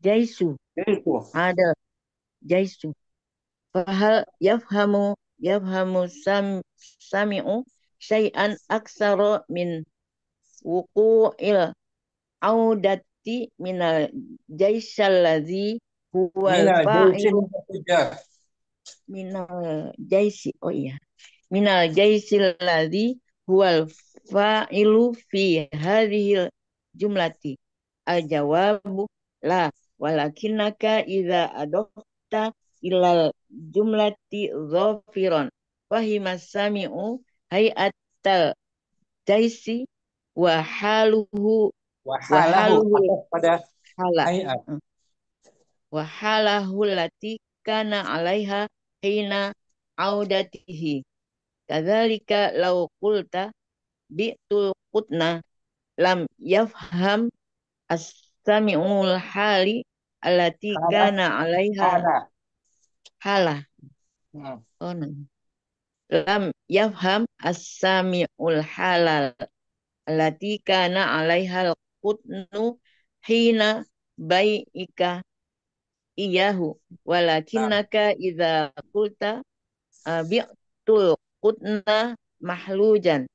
B: jaisu
A: itu
B: adal jaisu fahal yafhamu sami'u syai'an aksara min wuqu'il audati minal jaisal ladzi huwal
A: mina
B: fa'ilu
A: jaisin tujar
B: minal jaisi oh iya minal jaisil ladzi huwal fa'ilu fi hadhil jumlati al jawabu la walakinaka idza adofta ilal jumlati dhafiran fahimas sami'u hay'atal jaisi wa haluhu
A: wahalahu pada
B: hala
A: hayat
B: wa halahu lati kana alaiha hina audatihi kadzalika law qulta bi'tul qutna lam yafham as-sami'ul hali allati kana alaiha
A: kana
B: hala oh, no. Lam yafham as-sami'ul halal allati kana alaiha al-qutnu hina bai'ika iyahu walakinnaka idza qulta bi'tul qutna mahlujan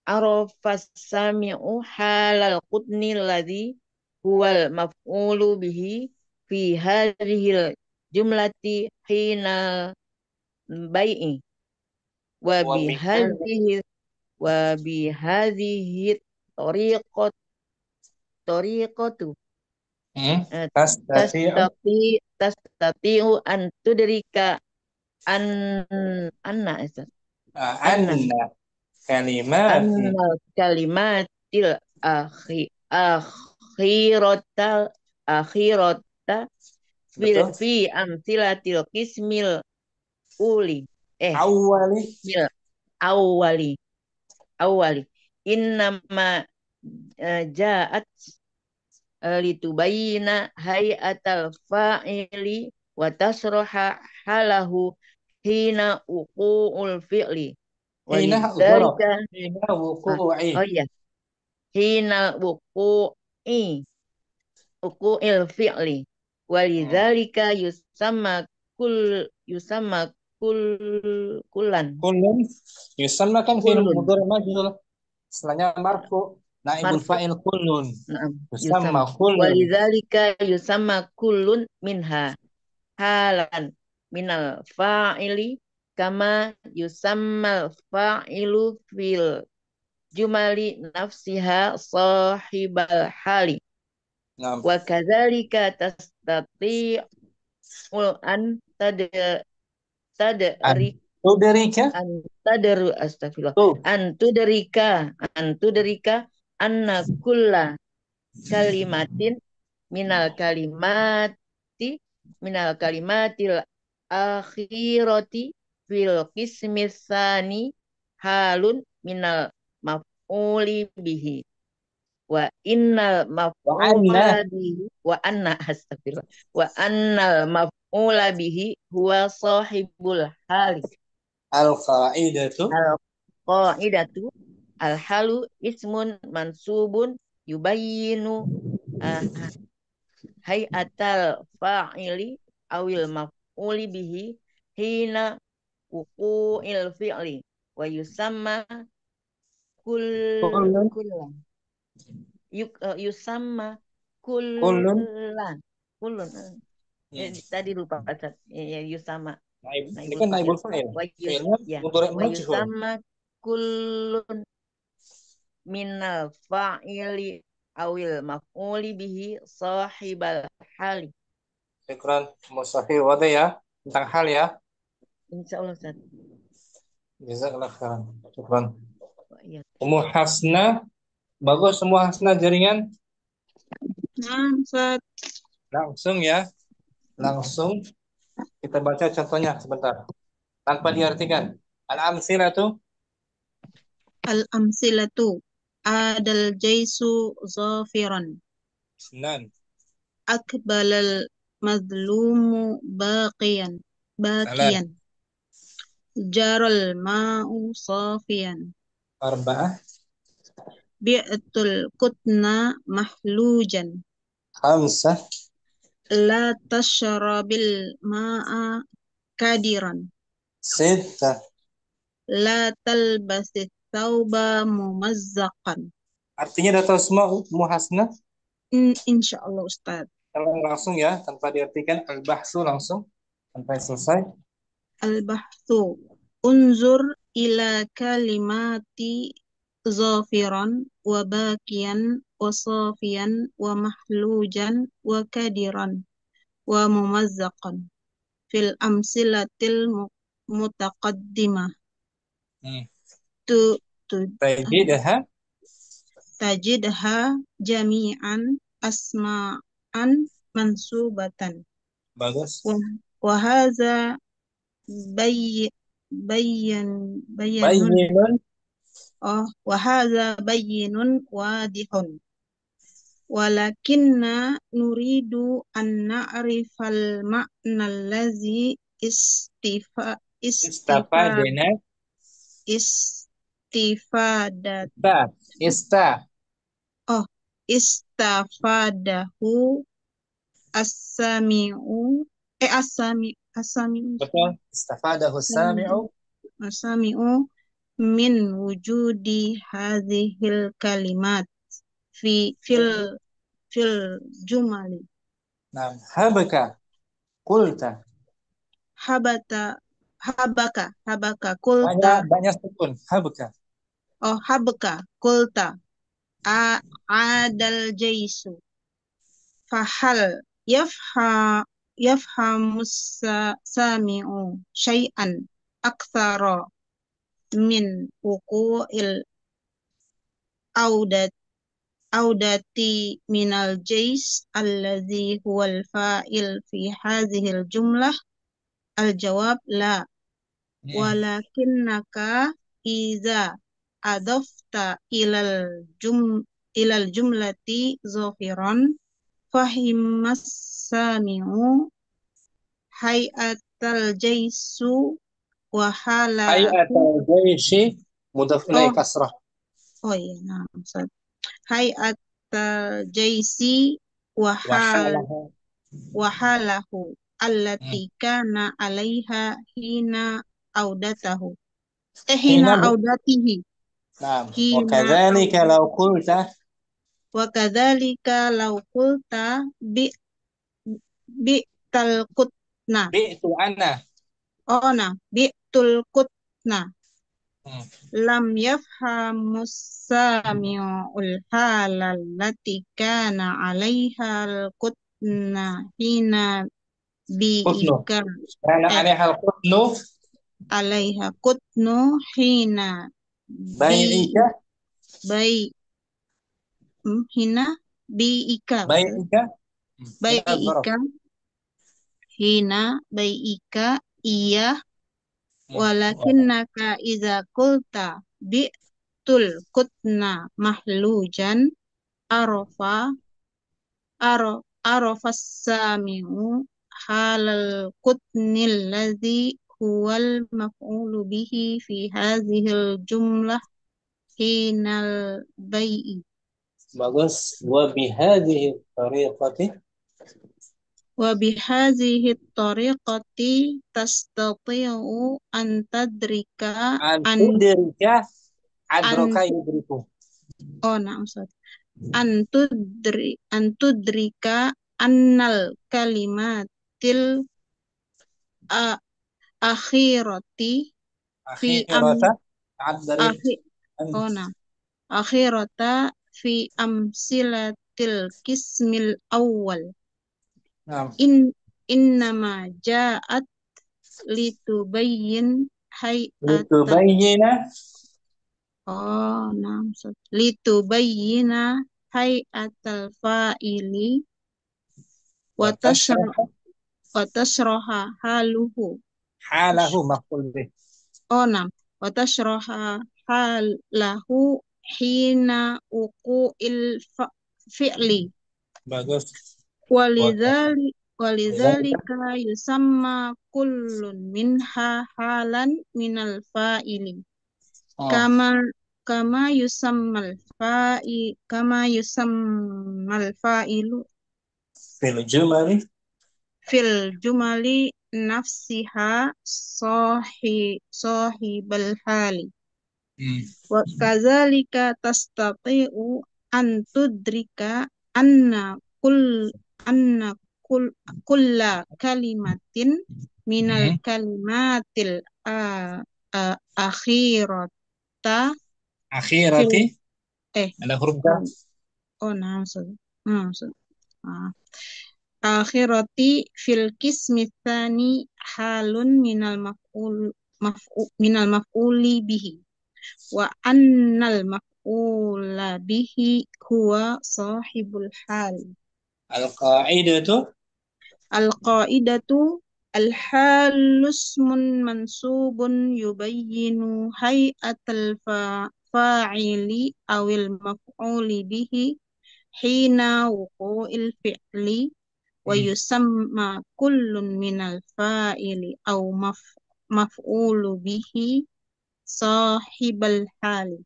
B: arafas sami'u halal qutni alladhi huwal maf'ulu bihi fi hadhil jumlati hina bai'i wa bihadhihi tariqatu tastati'u an tudrika anna
A: kalimati
B: kalimatil akhirata
A: Betul.
B: fi amsilatil qismil uli.
A: Awali.
B: Mil awali. Awali. Innama ja'at litubayina hayatal fa'ili wa tasroha halahu hina uqu'ul fi'li.
A: Hina dzaraf.
B: Walidzalika
A: Hina wuqu'i.
B: oh iya, hina uqu'il fi'li. Walidzalika yusamma kullan
A: Kullun yusamma kan fi'il
B: kullun
A: mudhari majhul. Setelahnya marfu. Naibul
B: marfu.
A: fa'il kullun.
B: Naam,
A: Yusamma
B: yusamma.
A: kullun.
B: Walidzalika yusamma kullun minha halan minal fa'ili kama yusammal fa'ilu fil jumali nafsiha sahibal hali.
A: Nah,
B: Wa kadzalika tastati'u an tadri
A: tuderika.
B: an tadru astagfirullah
A: Tuh.
B: an tuderika anna kulla kalimatin minal kalimatil akhirati fil qismi tsani halun minal maf'uli bihi wa innal maf'ula
A: Wa'anna.
B: bihi wa anna astagfirullah wa annal maf'ula bihi huwa sahibul hali
A: Al-qa'idatu.
B: al qaidatu al halu ismun mansubun yubayyinu ah, hayatal fa'ili awil maf'uli bihi hina wuqu'il fi'li wa yusamma
A: Kullun.
B: kullan yusamma
A: Kullun.
B: kullun tadi lupa Ustaz. Ya, yusamma
A: Ini
B: naibul
A: kan
B: fa'il
A: naibul fa'il.
B: wa
A: Fi'ilnya
B: ya
A: mudhari
B: wa
A: majhul.
B: yusamma kullun minal fa'ili awil maf'uli bihi sahibal hali.
A: Syukran. Musafir wada ya. Tentang hal ya.
B: Insyaallah Ustaz.
A: Jazakallah khairan. Syukran.
B: Ya.
A: Ummu Hasna. Bagus semua Hasna jaringan.
D: Nah, Ustaz.
A: Langsung ya. Langsung. Kita baca contohnya sebentar. Tanpa diartikan. Al-amsilatu.
D: Al-amsilatu. Adal jaisu zafiran.
A: Nan.
D: Akbalal mazlumu baqiyan.
A: Salah.
D: Jaral ma'u safiyan.
A: Arba'ah.
D: Bi'tul kutna mahlujan.
A: Khamsah.
D: La tashrabil ma'a kadiran.
A: Sittah.
D: La talbasit thawba mumazzaqan.
A: Artinya udah tahu semua Ummu Hasna?
D: Insyaallah Ustaz.
A: Kalau langsung ya, tanpa diartikan al-bahsu langsung sampai selesai.
D: Al-bahthu. Unzur ila kalimati zafiran wa bakiyan wa safiyan wa mahlujan wa kadiran wa mumazzaqan fil amsilatil mutaqaddimah. Tu tajidha jami'an asma'an mansubatan.
A: Bagus.
D: Wa hadza bayyinun wa hadza bayyinun wadihun. Walakinna nuridu an na'rifal ma'na allazi
A: Istafadena.
D: istafadahu as-sami'u
A: Betul. Istafadahu sami'u.
D: as-sami'u min wujudi hadhil kalimat fil jumali.
A: Nah, habaka qulta.
D: Habaka qulta.
A: Banyak sukun. Habaka.
D: Habaka qulta adal jaisu fahal yafhamus sami'u syai'an aktsara min wuqu'il audati minal jais alladhi huwal fa'il fi hadhil jumlah. Al-jawab la. Walakinnaka iza adafta ilal jumlati zahiran fahimas sami'u hay'atal jaisu wa
A: Hay'atal
D: halahu.
A: jaisi mudhaf ilaih
D: Oh,
A: kasrah.
D: iya, nah, Ustaz. Hay'atal jaisi wa
A: Wahalah.
D: halahu allati kana alaiha hina audatahu.
A: Hina
D: Hina audatihi.
A: Naam. Wa
D: Hina
A: kadzalika law qulta
D: wa kadzalika law qulta bi talqutna.
A: bi'tu ana.
D: Oh, nah, bi'tul qutna.
A: Hmm.
D: Lam yafhamus sami'ul halal lati kana alaiha al-qutna hina
A: Qutnu.
D: bi'ika
A: Kana alaihal qutnu
D: alaiha qutnu hina
A: bai'ika
D: hina bi'ika
A: bai'ika ila dzaraf.
D: bai'ika hina bai'ika iya walakinnaka iza qulta bi'tul qutna mahlujan arafa sami'u halal qutnil ladzi huwal maf'ulu bihi fi hadhil jumlah hinal bai'i.
A: Bagus. Wa bihadhihi tariqati
D: Wa bihadhihi tariqati tastati'u an tadrika
A: an
D: an
A: tudrika
D: an
A: adraka yudriku.
D: oh nah Ustaz. An tudrika annal kalimatil a- akhirati fi
A: Akhirata adri
D: akhi oh nah akhirata fi amsilatil kismil awwal
A: Naam.
D: innama ja'at litubayyin hay'atal
A: Litubayyina
D: oh nah Ustaz. Litubayyina hay'atal fa'ili wa
A: wa tashraha
D: tashraha haluhu.
A: halahu maf'ul bih.
D: Oh nah wa tashraha halahu hina uqu'il fi'li.
A: Bagus.
D: Walidzalika yusamma kullun minha halan minal fa'ili.
A: Oh.
D: Kama yusammal fa'ilu
A: Fil jumali
D: fil jumali nafsiha sahibal hali. Wa kadzalika tastati'u an tudrika anna kulla kalimatin minal kalimatil akhirata
A: akhirati
D: fil
A: ada huruf kaf.
D: oh nah maksud akhirati fil qismi tsani halun minal maf'uli bihi wa annal maf'ula bihi huwa sahibul hal. Al-qa'idatu al-halu ismun mansubun yubayyinu hay'atal fa'ili awil maf'uli bihi hina wuqu'il fi'li wa yusamma kullun minal fa'ili aw maf'ulu bihi sahibal hali.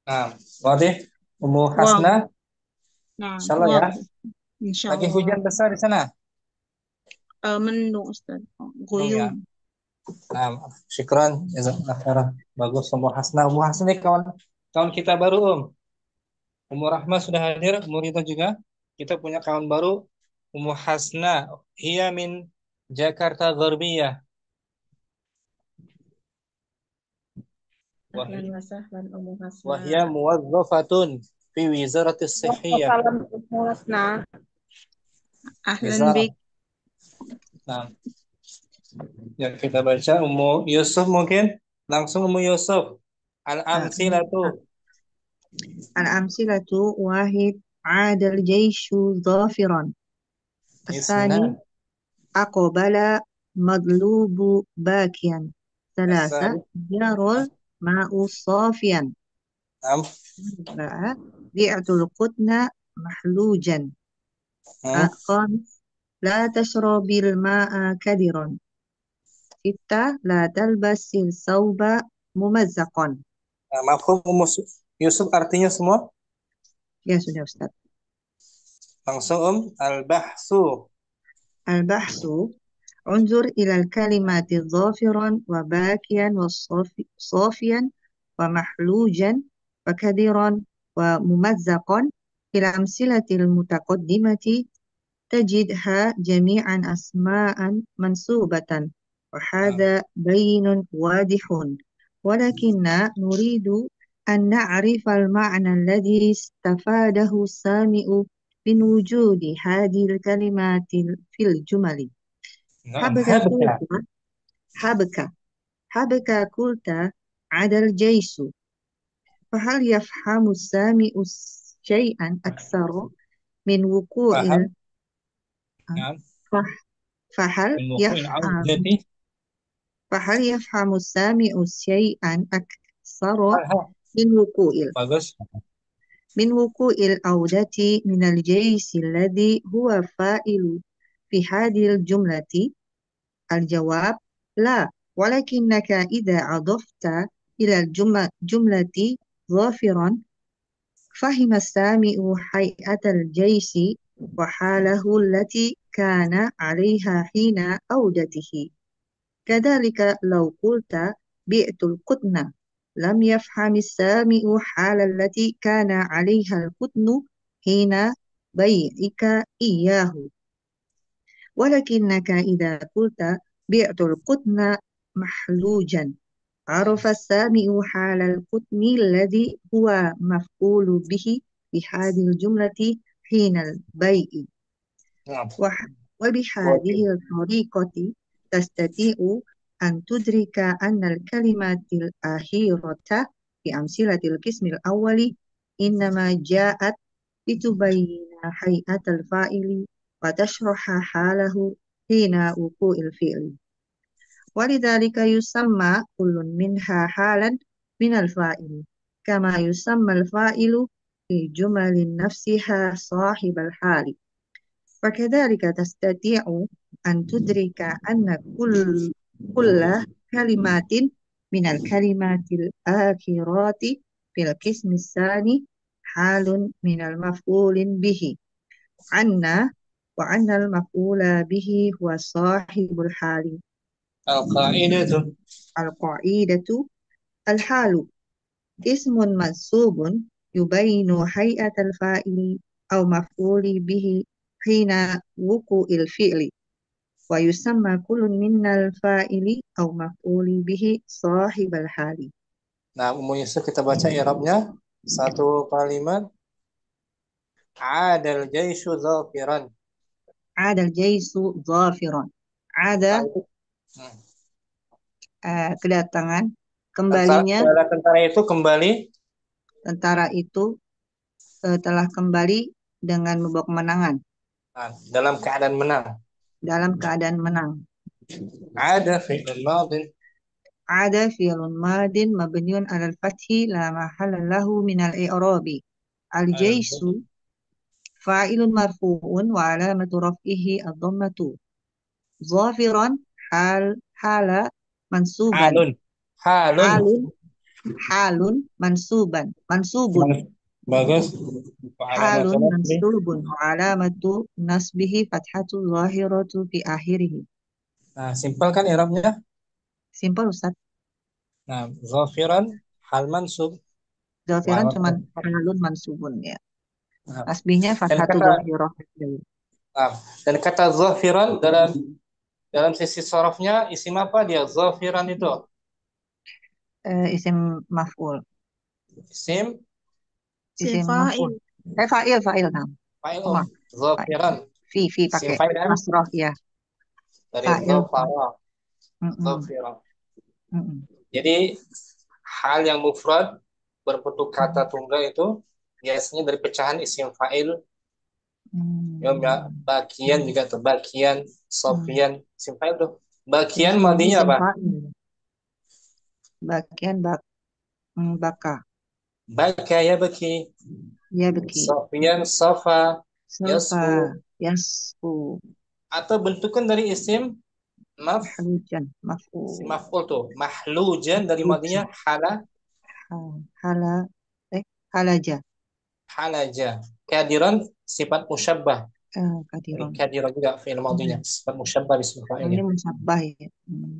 A: Nah, wadih. Ummu
D: Wow.
A: Hasna,
D: Nah,
A: insyaallah ya.
D: wow.
A: Lagi
D: Insyaallah.
A: hujan besar di sana.
D: Mendung Ustaz.
A: Mendung ya.
D: Guyum.
A: Nah, syukran jazakallahu khairan. Bagus Ummu Hasna. Ummu Hasna ini kawan kita baru, Ummu Rahma sudah hadir, Ummu Rita juga. Kita punya kawan baru, Ummu Hasna. Hiya min Jakarta Gharbiyah.
F: Ahlan wa sahlan Ummu Hasna.
A: Wa hiya muwazzafatun fi Wizaratis Sihhiyah.
F: Salam Ummu Hasna.
D: Ahlan bik.
A: Nah, ya kita baca Ummu Yusuf mungkin langsung Ummu Yusuf. Al-amsilatu
C: Al-amsilatu wahid Adal jaishu zafiran. الثاني
A: Isna.
C: أقبل مطلوب باكيا. ثلاثة
A: Asal.
C: جار الماء صافيا.
A: Am.
C: أربعة بعت القطن محلوجا.
A: Hmm.
C: خامس لا تشرب الماء كدرا. ستة لا تلبس الثوب ممزقا.
A: Mafhum Yusuf artinya semua?
C: Ya sudah Ustaz.
A: Langsung al-bahsu.
C: البحث انظر إلى الكلمات ظافرا وباكيا وصافيا ومحلوجا وكدرا وممزقا في الأمثلة المتقدمة تجدها جميعا أسماء منصوبة وهذا بين واضح ولكن نريد أن نعرف المعنى الذي استفاده السامع من وجود هذه الكلمات في الجمل.
A: Naam.
C: حبك
A: Habka.
C: قلت حبك حبك قلت عدا الجيش فهل يفهم السامع شيئا أكثر من وقوع
A: Paham? Naam.
C: فهل
A: Min wuqu'il
C: يفهم
A: audati.
C: فهل يفهم السامع شيئا أكثر
A: Ha.
C: من وقوع
A: Bagus.
C: العودة من الجيش الذي هو فاعل في هذه الجملة؟ الجواب لا، ولكنك إذا أضفت إلى الجملة ظافرا فهم السامع هيئة الجيش وحاله التي كان عليها حين عودته. كذلك لو قلت بعت القطن لم يفهم السامع حال التي كان عليها القطن حين بيعك إياه. ولكنك إذا قلت بعت القطن محلوجا عرف السامع حال القطن الذي هو مفعول به في هذه الجملة حين البيع.
A: Naam.
C: وبهذه الطريقة تستطيع أن تدرك أن الكلمات الأخيرة في أمثلة القسم الأول إنما جاءت لتبين هيئة الفاعل وتشرح حاله حين وقوع الفعل، ولذلك يسمى كل منها حالا من الفاعل، كما يسمى الفاعل في جمل نفسها صاحب الحال. وكذلك تستطيع أن تدرك أن كل كلمات من الكلمات الآخرات في القسم الثاني حال من المفعول به عنا، وأن المفعول به هو صاحب الحال.
A: Al-qa'idatu.
C: القاعدة الحال اسم منصوب يبين هيئة الفاعل أو مفعول به حين وقوع الفعل، ويسمى كل من الفاعل أو مفعول به صاحب الحال.
A: Nah, Yusuf kita baca i'rabnya. Satu kalimat. Adal jaishu zafiran.
C: عاد الجيش ظافرا. عاد
A: Nah, itu.
C: kedatangan, kembalinya
A: Tentara itu kembali.
C: tentara itu telah kembali dengan membawa kemenangan,
A: Nah, dalam keadaan menang.
C: dalam keadaan menang.
A: Ada fi'il madin.
C: عاد فعل ماض مبني على الفتح لا محل له من الإعراب. الجيش فاعل مرفوع وعلامة رفعه الضمة. ظافرا حال منصوبا.
A: Halun.
C: حال منصوب.
A: Bagus.
C: حال منصوب وعلامة نصبه فتحة ظاهرة في آخره.
A: Nah, simpel kan i'rabnya?
C: Simpel Ustaz.
A: Nah, zafiran hal mansub.
C: Zafiran
A: Wah,
C: cuman halun mansubun ya.
A: Nah,
C: Nasbihnya
A: dan
C: fathatu
A: kata
C: zahirah.
A: dan kata zafiran dalam sisi sorofnya isim apa dia? Zafiran itu
C: Isim maf'ul.
A: isim
C: Isim
D: Fa'il.
C: maf'ul. Fa'il nam.
A: fa'il
C: Maaf.
A: zafiran.
C: Fi
A: Isim
C: pakai
A: fa'il kan?
C: nasrah ya.
A: Dari
C: Fa'il.
A: zafara.
C: Mm-mm.
A: Zafiran.
C: Mm-mm.
A: Jadi hal yang mufrad berbentuk kata tunggal itu biasanya dari pecahan isim fa'il. Ya,
C: Hmm.
A: bagian juga tuh, bagian,
C: Hmm.
A: sofian, isim fa'il tuh. Bagian
C: Sofian
A: madinya
C: isim
A: apa?
C: fa'il. Bagian baka.
A: Baka ya baki.
C: Ya beki.
A: Sofian, sofa,
C: Sofa.
A: yasfu.
C: Yasfu.
A: Atau bentukan dari isim
C: Mahlujan.
A: isim
C: Maf'ul.
A: maf'ul tuh. Mahlujan dari madinya
C: Mahlujan.
A: hala,
C: Hala. Halaja.
A: halaja. Kadiran sifat musyabbah. Dari
C: Kadiron.
A: kadiran juga fi'il madinya. Sifat musyabbah isim
C: Ini
A: fa'ilnya.
C: musabbah ya.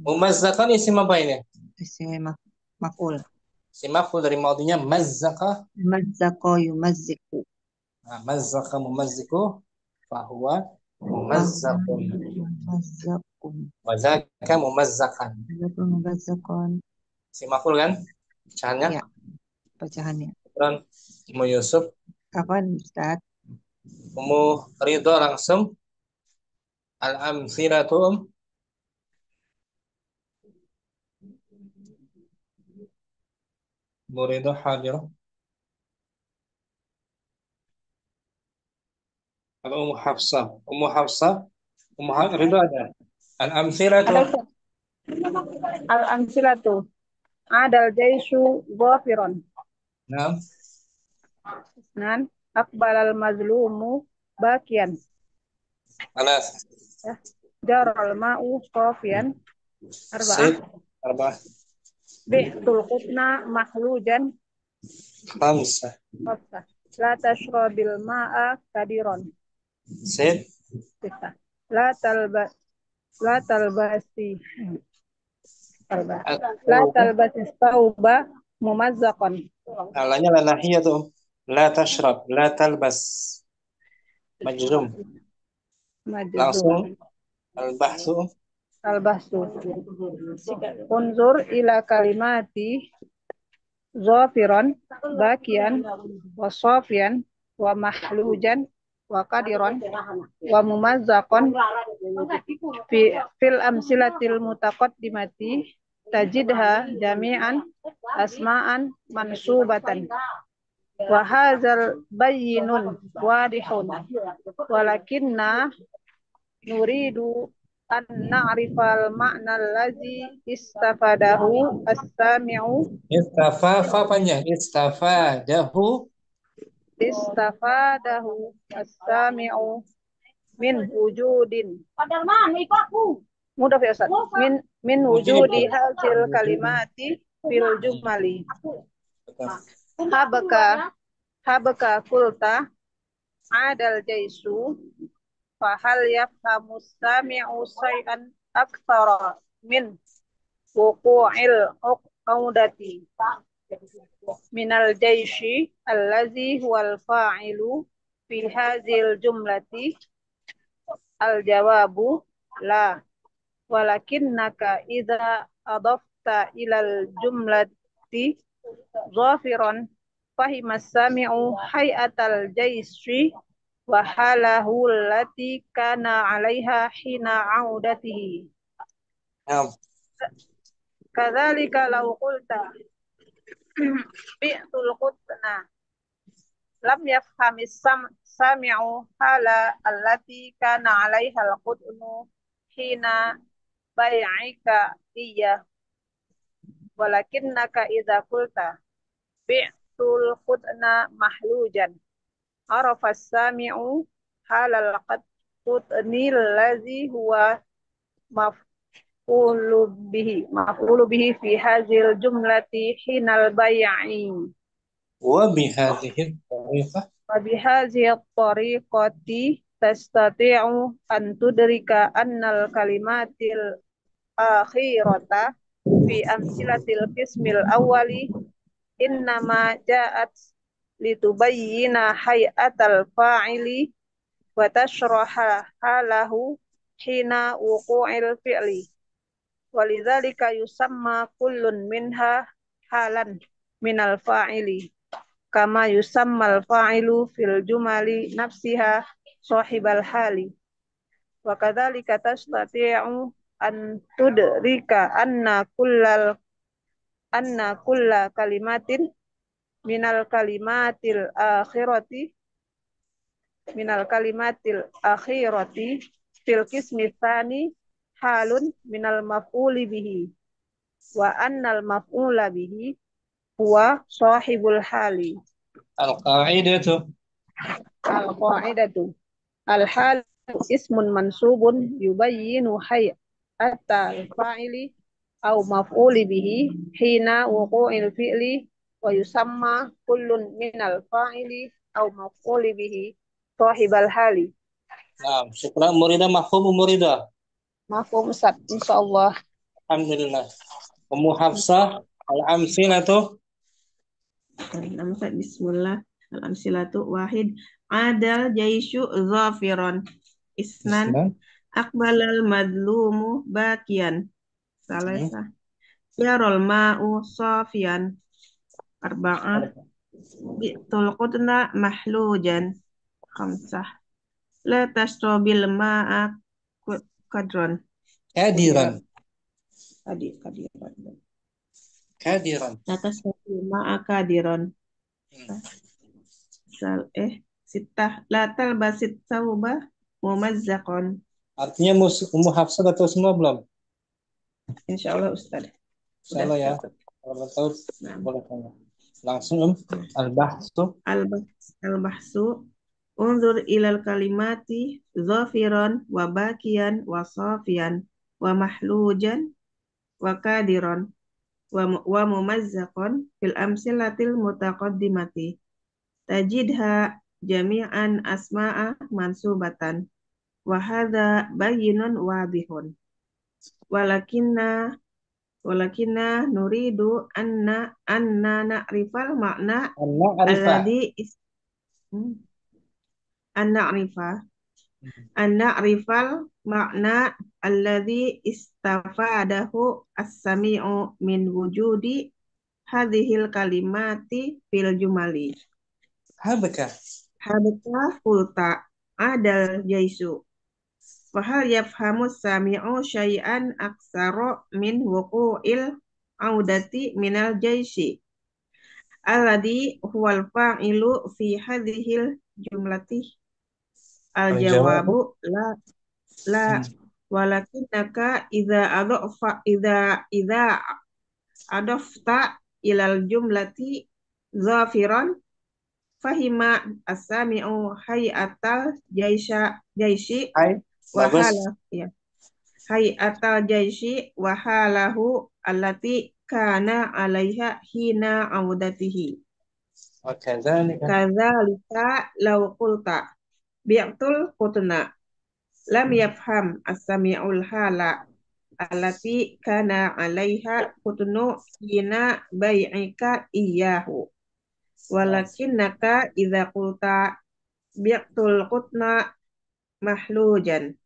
A: Mumazzakan isim apa ini?
C: Isim maf'ul.
A: Isim maf'ul dari madinya mazzaka.
C: Mazzaqo yumazziku.
A: Nah, mazzaka mumazziku. Fahuwa
C: Fahuwa
A: mumazzakun.
C: mumazzaqun.
A: Wazaka mumazzakan.
C: Mazzaqun mumazzaqun.
A: Isim maf'ul kan? Pecahannya.
C: Ya, pecahannya.
A: Kemudian Umu Yusuf,
C: Kapan Ustaz?
A: Umu Ridho langsung. Al-amthilatu. Umu Ridho hadir. Atau Umu Hafsah. Umu Hafsah. Umu Ridho ada. Al-amthilatu.
H: Ada al-amsilatu. Adal jaisu ghafiron.
A: Nah,
H: Nan akbalal mazlumu bakian.
A: alas.
H: Ya. Jaral ma'u qafian. Arba'ah.
A: Sid. Arba'ah.
H: Bi'tul qutna mahlujan.
A: Khamsah.
H: Khamsah. La tashrabil ma'a kadiron.
A: Sid.
H: Sita. La talbasi. La talbasi tauba mumazzaqan.
A: Alanya la nahiyatu. La tashrab. La talbas. Majzum. Langsung. Al-bahsu.
H: Al-bahsu. Unzur ila kalimati zafiran, bakian, wa safian, wa mahlujan, wa kadiran, wa mumazzaqan fil amsilatil mutaqaddimati tajidha jami'an asma'an mansubatan. Wa hadzal bayyinun wadihun walakinna nuridu an na'rifal ma'na allazi istafadahu as-sami'u
A: Istafa panjang. Istafadahu.
H: istafadahu as-sami'u min wujudin. Mudah ya Ustaz. Min wujudi hasil kalimati fil jumali. Habaka kulta adal jaisu fahal yafhamu sami'u say'an aktsara min wuqu'il uqdati minal jaishi allazi huwal fa'ilu fi hadhil jumlati al-jawabu la walakinnaka idza adafta ilal jumlati zafiran fahimas sami'u hay'atal jaishi wa halahu allati kana 'alaiha hina 'audatihi. Kadzalika law qulta bi'tul qutna lam yafhamis sami'u hala allati kana 'alaiha al-qutnu hina bai'ika iya walakinnaka idza qulta bi'tul qutna mahlujan arafa as-sami'u halal qutni allazi huwa maf'ulu bihi fi hadzal jumlati hinal bai'i
A: Wa bihadhihi tariqah.
H: wa bihadhihi tariqati tastati'u an tudrika annal kalimatil akhirata fi amsilatil qismil awwali innama ja'at litubayyina hay'atal fa'ili wa tashraha halahu hina wuqu'il fi'li walidzalika yusamma kullun minha halan minal fa'ili kama yusammal fa'ilu fil jumali nafsiha sahibal hali wa kadzalika tastati'u an tudrika anna kulla kalimatin minal kalimatil akhirati fil qismi tsani halun minal maf'uli bihi wa annal maf'ula bihi huwa sahibul hali.
A: Al-qa'idatu.
H: Al-qa'idatu al-hal ismun mansubun yubayyinu hayatal fa'ili au maf'uli bihi hina wuqu'il fi'li wa yusamma kullun minal fa'ili au maf'uli bihi sahibal hali.
A: Nah, syukran muridah mahfum muridah.
H: Mafhum Ustaz, insyaallah.
A: Alhamdulillah. Ummu Hafsah al-amsilatu.
F: Nama Ustaz, bismillah. Al-amsilatu wahid. Adal jaisyu zafiron. Isnan. Akbalal madlumu bakian. Salasa. Yarol ma'u safian. Arba'ah. Bi'tul qutna mahlujan. Khamsah. La tashrobil ma'a kadron.
A: Kadiran.
F: Kadiran.
A: Kadiran.
F: La tashrobil ma'a kadiron. Sitah. La talbasit sauba mumazzaqon.
A: Artinya Ummu Hafsah udah tahu semua belum?
F: Insyaallah Ustaz.
A: Insyaallah ya. Kalau tahu boleh tanya. Langsung al-bahsu.
F: Al-bahsu. Unzur ilal kalimati zafiran wa bakian wa safian wa mahlujan wa kadiran wa mumazzaqan fil amsilatil mutaqaddimati. Tajidha jami'an asma'a mansubatan wa hadha bayyinun wadihun. Walakinna nuridu anna na'rifal makna alladhi an na'rifal makna alladhi istafadahu as-sami'u min wujudi hadhil kalimati fil jumali.
A: Habaka
F: Kulta adal jaisu. Fahal yafhamu sami'u syai'an aksaro min wuqu'il audati minal jaisi alladhi huwal fa'ilu fi hadhil jumlati. Al-jawabu la walakinnaka idza adafta ilal jumlati zafiran fahima as-sami'u hayatal jaisi hayatal jaisi wa halahu allati kana alaiha hina audatihi. Kadzalika law qulta bi'tul qutna lam yafham as-sami'ul hala allati kana 'alaiha qutnu hina bai'ika iyyahu. Walakinnaka idza qulta bi'tul qutna mahlujan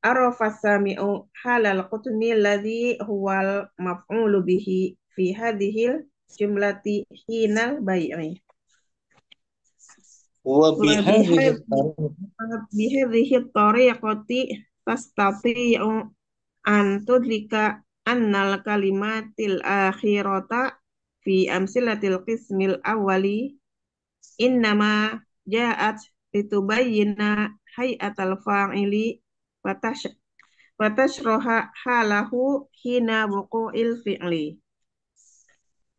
F: arafa as-sami'u halal qutni alladhi huwal maf'ulu bihi fi hadhil jumlati hinal bai'i. Wa bihadhihi tariqati tastati'u an tudrika annal kalimatil akhirata fi amsilatil qismil awwali innama ja'at litubayyina hayatal fa'ili watashroha halahu hina wuqu'il fi'li.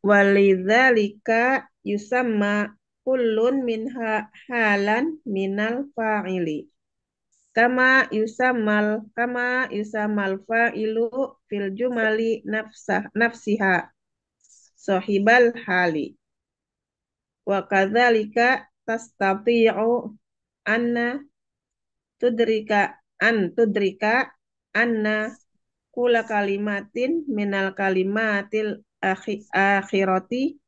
F: Walidzalika yusamma kullun minha halan minal fa'ili kama yusammal fa'ilu fil jumali nafsiha sahibal hali wa kadzalika tastati'u anna tudrika anna kula kalimatin minal kalimatil akhirati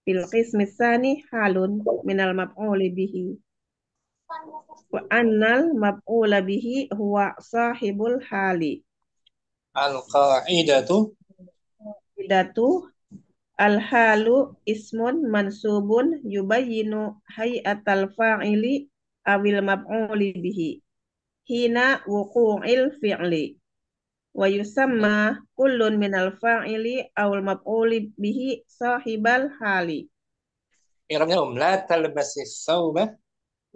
F: fil qismi tsani halun minal maf'uli bihi wa annal maf'ula bihi huwa sahibul hali.
A: Al-qa'idatu
F: al-halu ismun mansubun yubayyinu hayatal fa'ili awil maf'uli bihi hina wuqu'il fi'li wa yusamma kullun minal fa'ili awil maf'uli bihi sahibal hali.
A: I'rabnya la talbasi sauba.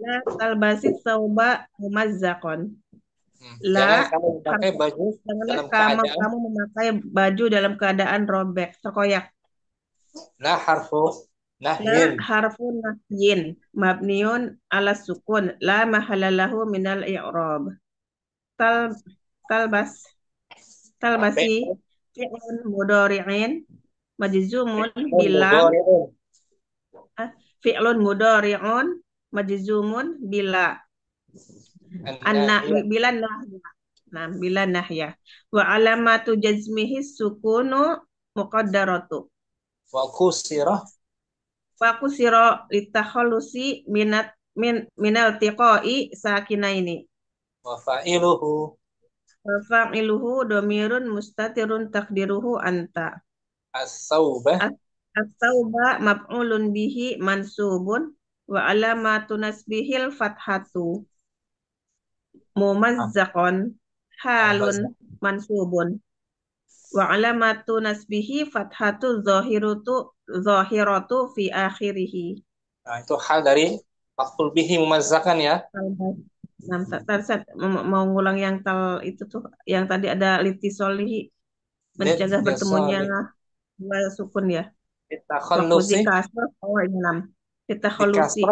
F: La talbasis sauba mumazzaqon.
A: Jangan
F: La
A: kamu memakai baju
F: janganlah
A: dalam
F: kamu
A: keadaan.
F: kamu memakai baju dalam keadaan robek, terkoyak.
A: La harfu
F: La
A: nahyin.
F: harfun nahyin mabniun ala sukun la mahalalahu minal i'rab. Tal talbas talbasi fi'lun mudhari'in majzumun bilam
A: Mudhari'un.
F: fi'lun mudhari'un majzumun bila anna
A: An-nahiyah.
F: bila nahya. Nah, bila nahya. Wa alamatu jazmihi sukunu muqaddaratu.
A: Wa kusira.
F: Wa kusira litakhallusi minal tiqai sakinaini.
A: Wa fa'iluhu.
F: Wa fa'iluhu domirun mustatirun takdiruhu anta.
A: As-sauba.
F: As-sauba maf'ulun bihi mansubun wa alamatu nasbihil fathatu mumazzaqon halun mansubun wa alamatu nasbihi fathatu zahiratu fi akhirih.
A: Nah, itu hal dari maf'ul bihi mumazzakan ya.
F: Nah, mau ngulang yang itu tuh yang tadi ada litisolihi mencegah bertemunya dua sukun ya. Wakuzi
A: Takhallusi.
F: kasroh enam. Ditakhalusi.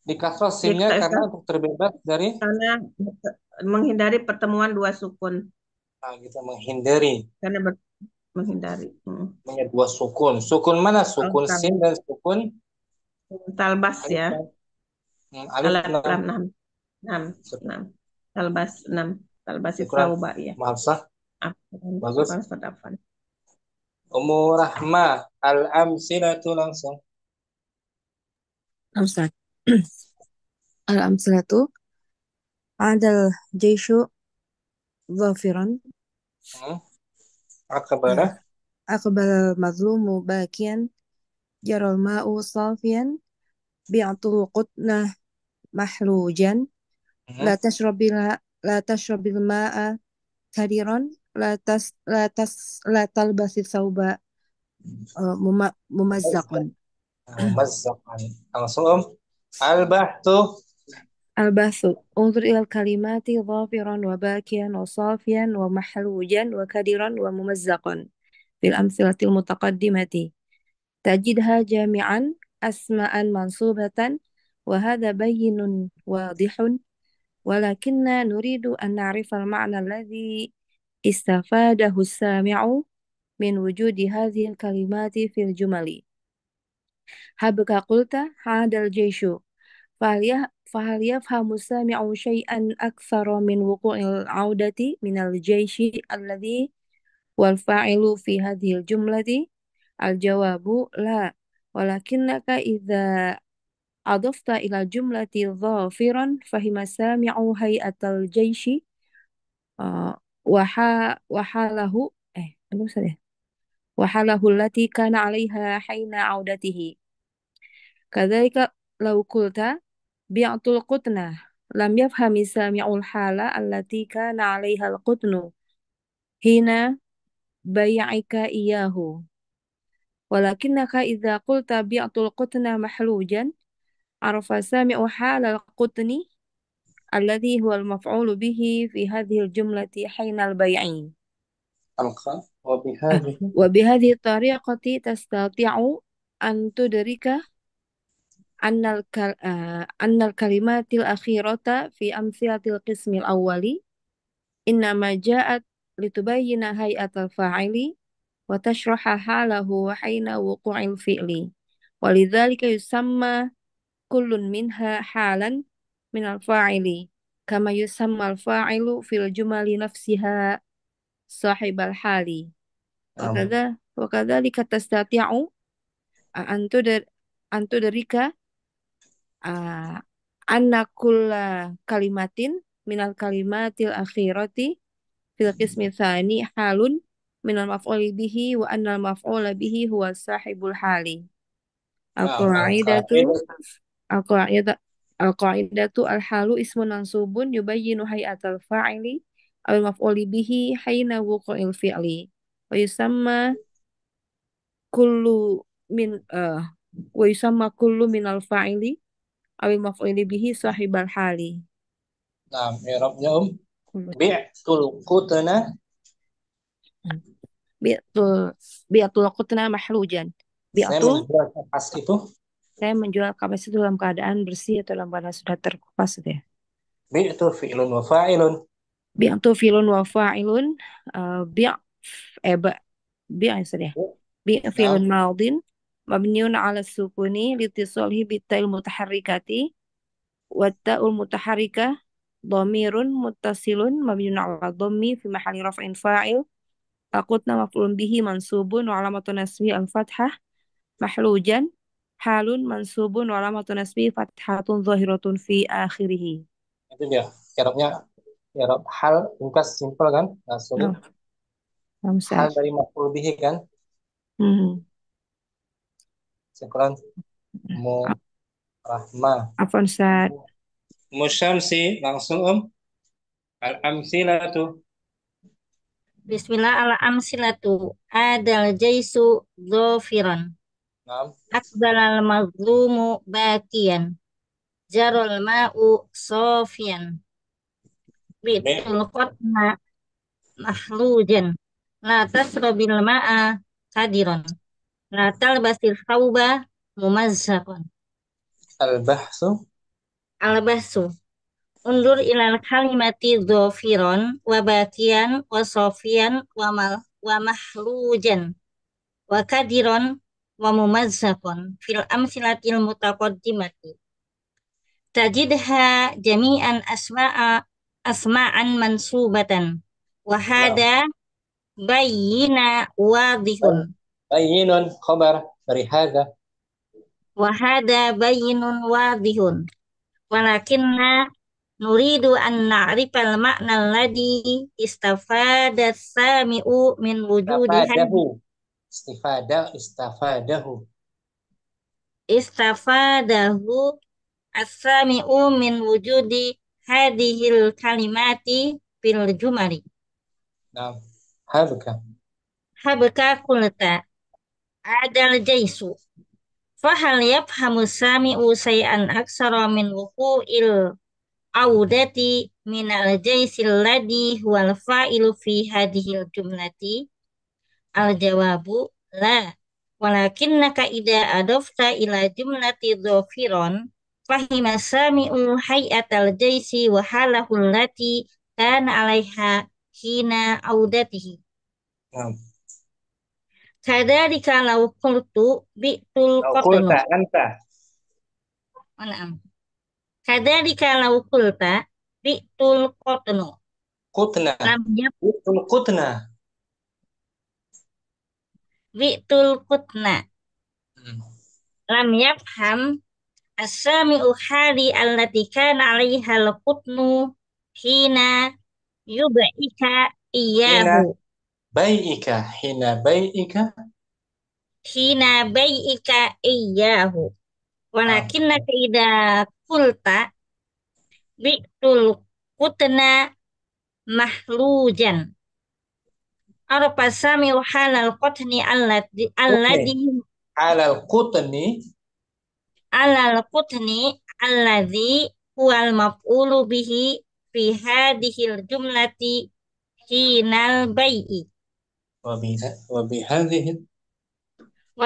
A: Di kasroh simnya karena untuk terbebas dari
F: Karena menghindari pertemuan dua sukun.
A: nah, kita menghindari.
F: Karena menghindari.
A: Punya dua sukun. Sukun mana? Sukun sin dan sukun
F: talbas ya.
A: Alif
F: enam. Talbas 6. Talbas sauba ya.
A: Mahasah. Bagus.
F: Afan.
A: Umur Rahma al-amsilatu langsung.
I: Ustaz. Al-amsilatu adal jaishu zafiran aqbal mazlumu bakian jaral ma'u safian bi'atul qutnah mahlujan la tashrabil ma'a kadiran la talbasi thawba mumazzaqan.
A: Mumazzaqan. Langsung al-bahthu.
I: Al-bahthu unzur ilal kalimati zafiran wa bakian wa safian wa mahlujan wa kadiran wa mumazzaqan fil amsilatil mutaqaddimati tajidha jami'an asma'an mansubatan wa hadha bayyinun wadihun walakinna nuridu an na'rifa al-ma'na alladhi istafadahu as-sami'u min wujudi hadhihi al-kalimati fil jumali. Habka qulta hadal jaishu fahal yafhamu sami'u syai'an aktsara min wuqu'il 'audati minal jaishi alladhi wal fa'ilu fi hadhil jumlati al-jawabu la walakinnaka idza adafta ila jumlati dhafiran fahima sami'u hay'atal jaishi wahalahu wahalahu allati kana 'alaiha haina 'audatihi kadzalika law qulta bi'atul qutna lam yafhami sami'ul hala allati kana 'alaiha al-qutnu hina bai'ika iyahu walakinnaka idza qulta bi'atul qutna mahlujan arafa sami'u halal qutni alladhi huwa al-maf'ulu bihi fi hadhihi al-jumlati hina al-bai'i wa bihadhihi tariqati tastati'u an tudrika annal kalimatil akhirata fi amsilatil qismil awwali innama ja'at litubayyina hay'atal fa'ili wa tashraha halahu hina wuqu'il fi'li walidzalika yusamma kullun minha halan minal fa'ili kama yusamma al-fa'ilu fil jumali nafsiha sahibal hali wa kadzalika tastati'u an tudrika anna kulla kalimatin minal kalimatil akhirati fil qismi tsani halun minal maf'uli bihi wa annal maf'ula bihi huwa sahibul hali. Al-qa'idatu al-halu ismun mansubun yubayyinu hay'atal fa'ili aw maf'uli bihi hayna wuqu'il fi'li wa yusamma kullu min Wa yusamma kullu minal fa'ili awil maf'uli bihi sahibal hali.
A: Nah, i'rabnya
I: Kullu.
A: bi'tul qutna.
I: Bi'atul qutna mahlujan.
A: Saya
I: Bi'atu,
A: menjual kapas itu.
I: saya menjual kapas itu dalam keadaan bersih atau dalam keadaan sudah terkupas gitu ya.
A: Bi'tu fi'lun wa fa'ilun.
I: Bi'atu filun wa fa'ilun. Bi' bi' ya. Bi'
A: Nah,
I: filun maudin. Mabniun ala sukuni litisolhi bittail mutaharrikati. Watta'ul mutaharrikah. Dhamirun muttasilun. Mabniun ala dhammi fi mahali raf'in fa'il. Aqutna maf'ulun bihi mansubun wa alamatun nasbi al-fathah. Mahlujan. Halun mansubun wa alamatun nasbi fathatun zahiratun fi akhirih.
A: itu dia. I'rabnya i'rab hal ringkas simpel kan? Nggak sulit.
I: Oh,
A: Hal dari maf'ul bihi kan? Syukran. Rahmah.
I: Afwan Ustaz.
A: Musyamsi langsung Al-amsilatu.
E: Bismillah al-amsilatu. Adal jaisu dhofiran.
A: Naam.
E: Akbalal mazlumu bakian. Jarul ma'u sofian. Bitul qatna mahlujan. La tasrabil ma'a kadiron. La talbasil thawba mumazzaqan.
A: Al-bahsu.
E: Al-bahsu. Undur ilal kalimati dhofiron wa bakian wa sofian wa mahlujan wa kadiron wa mumazzaqan fil amsilatil mutaqaddimati. Tajidha jami'an asma'an mansubatan wa hada bayyina wadihun
A: Bayyinun khabar dari hadha.
E: wa hada bayyinun wadihun walakinna nuridu an na'rifal ma'na alladhi istafada sami'u min wujudi istafadahu as-sami'u min wujudi hadhil kalimati fil jumali.
A: Naam. Habka
E: Qulta adal jaisu fahal yafhamu sami'u say'an aksara min wuqu'il audati minal jaisil ladhi huwal fa'ilu fi hadhil jumlati. Al-jawabu la walakinnaka ida adofta ila jumlati dhofiron fahima sami'u hay'atal jaisi wa halahul lati kana alaiha hina audatihi. Kadhalika law qultu bi'tul qatnu. Naam. Kadhalika law qulta bi'tul qatnu.
A: Qutna. Bi'tul qutna.
E: Bi'tul qutna. Lam yafham as-sami'u hali allati kana 'alaiha al-qutnu hina yub'ika iyyahu.
A: Hina bai'ika iyyahu. Walakinnaka idza qulta bi'tul qutna mahlujan. Arfa sami'u halal qutni alladhi alal qutni
E: alladhi huwal maf'ulu bihi fi hadhil jumlati hinal bai'i. Wa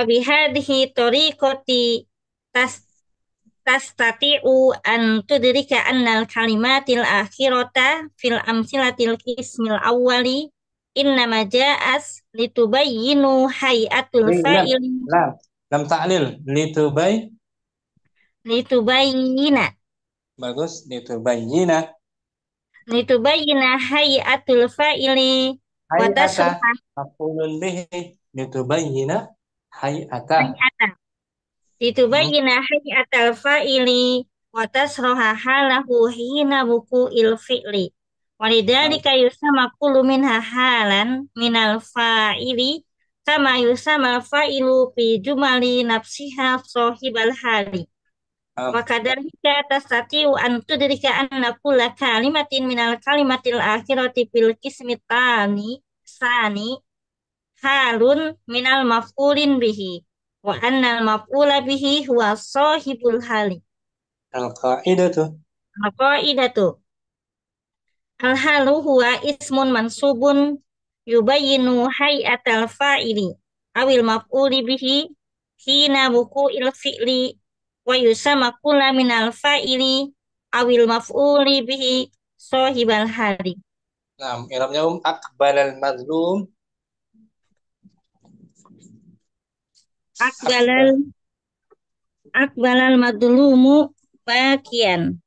E: bihadhihi tariqati tastati'u an tudrika annal kalimatil akhirata fil amsilatil qismil awwali innama ja'as litubayyinu hay'atul fa'ili.
A: Lam ta'lil
E: Litubayyina.
A: Bagus, litubayyina
E: Hay'atul fa'ili wa tasrifa
A: maf'ulun bihi litubayyina hay'ata.
E: Litubayyina hay'atal fa'ili wa tasraha halahu hina wuqu'il fi'li. Walidhalika yusama kullu minha halan minal fa'ili kama yusama fa'ilu fi jumali nafsiha sahibal hali. Wa kadhalika tastati'u an tudrika anna kulla kalimatin minal kalimatil akhirati fil qismi sani halun minal maf'ulin bihi Wa annal maf'ula bihi huwa sahibul hali.
A: Al-qa'idatu.
E: Al-qaidatu. Al-halu huwa ismun mansubun yubayinu hay'atal fa'ili awil maf'uli bihi hina wuqu'il fi'li wa yusama kulla minal fa'ili awil maf'uli bihi sahibal hali.
A: Nah, i'rabnya aqbalal madlum.
E: Akbalal madlumu bakian.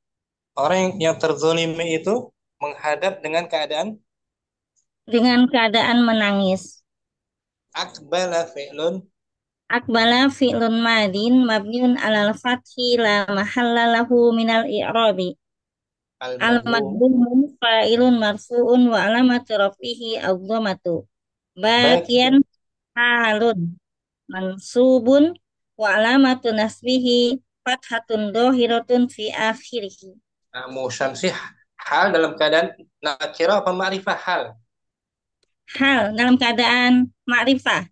A: Orang yang terzolimi itu menghadap dengan keadaan
E: menangis.
A: Akbala fi'lun.
E: Akbala fi'lun madin mabniun alal fathi la mahalla lahu minal i'rabi. Al-madlumu fa'ilun marfu'un wa alamatu rafihi ad-dhammatu. Bakian halun mansubun wa alamatu nasbihi fathatun dhahiratun fi akhirih.
A: Musyamsih hal dalam keadaan nakirah apa ma'rifah hal?
E: Hal dalam keadaan ma'rifah.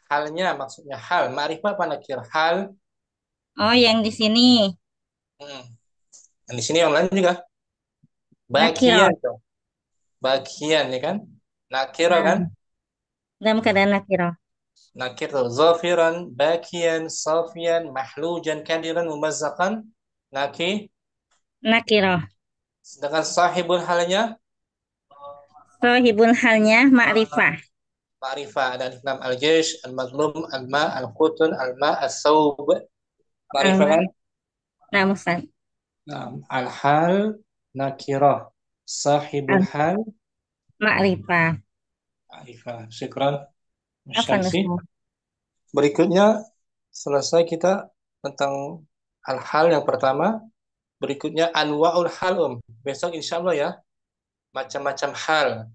A: Halnya maksudnya hal. Ma'rifah apa nakirah? Hal.
E: Oh, yang di sini.
A: Yang di sini yang lain juga. Bakian tuh. Bakian ya kan? Nakirah kan?
E: Dalam keadaan nakirah.
A: Nakir tuh zafiran, bakian, safian, mahlujan, kadiran, mumazzaqan, nakirah. Sedangkan sahibul halnya?
E: Sahibul halnya ma'rifah.
A: Ma'rifah ada lam al-jish, al-madlum, al-ma, al-qutun, al-ma, al-thawb. Ma'rifah kan?
E: Nah, Ustaz.
A: Al-hal nakirah. Sahibul hal
E: ma'rifah.
A: Syukran. Berikutnya selesai kita tentang hal-hal yang pertama. Berikutnya anwa'ul hal. Besok insya Allah ya. Macam-macam hal.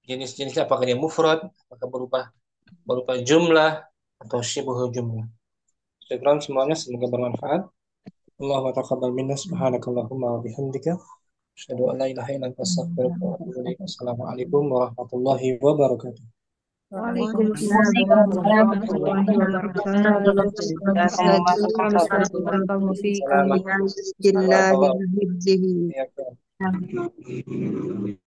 A: Jenis-jenisnya apakah dia mufrad, apakah berupa jumlah atau syibhul jumlah. Syukran semuanya, semoga bermanfaat. Allahumma taqabbal minna subhanakallahumma wa bihamdika asyhadu an la ilaha illa anta astaghfiruka wa atubu ilaik. Assalamualaikum warahmatullahi wabarakatuh.
C: Waalaikumsalam warahmatullahi wabarakatuh.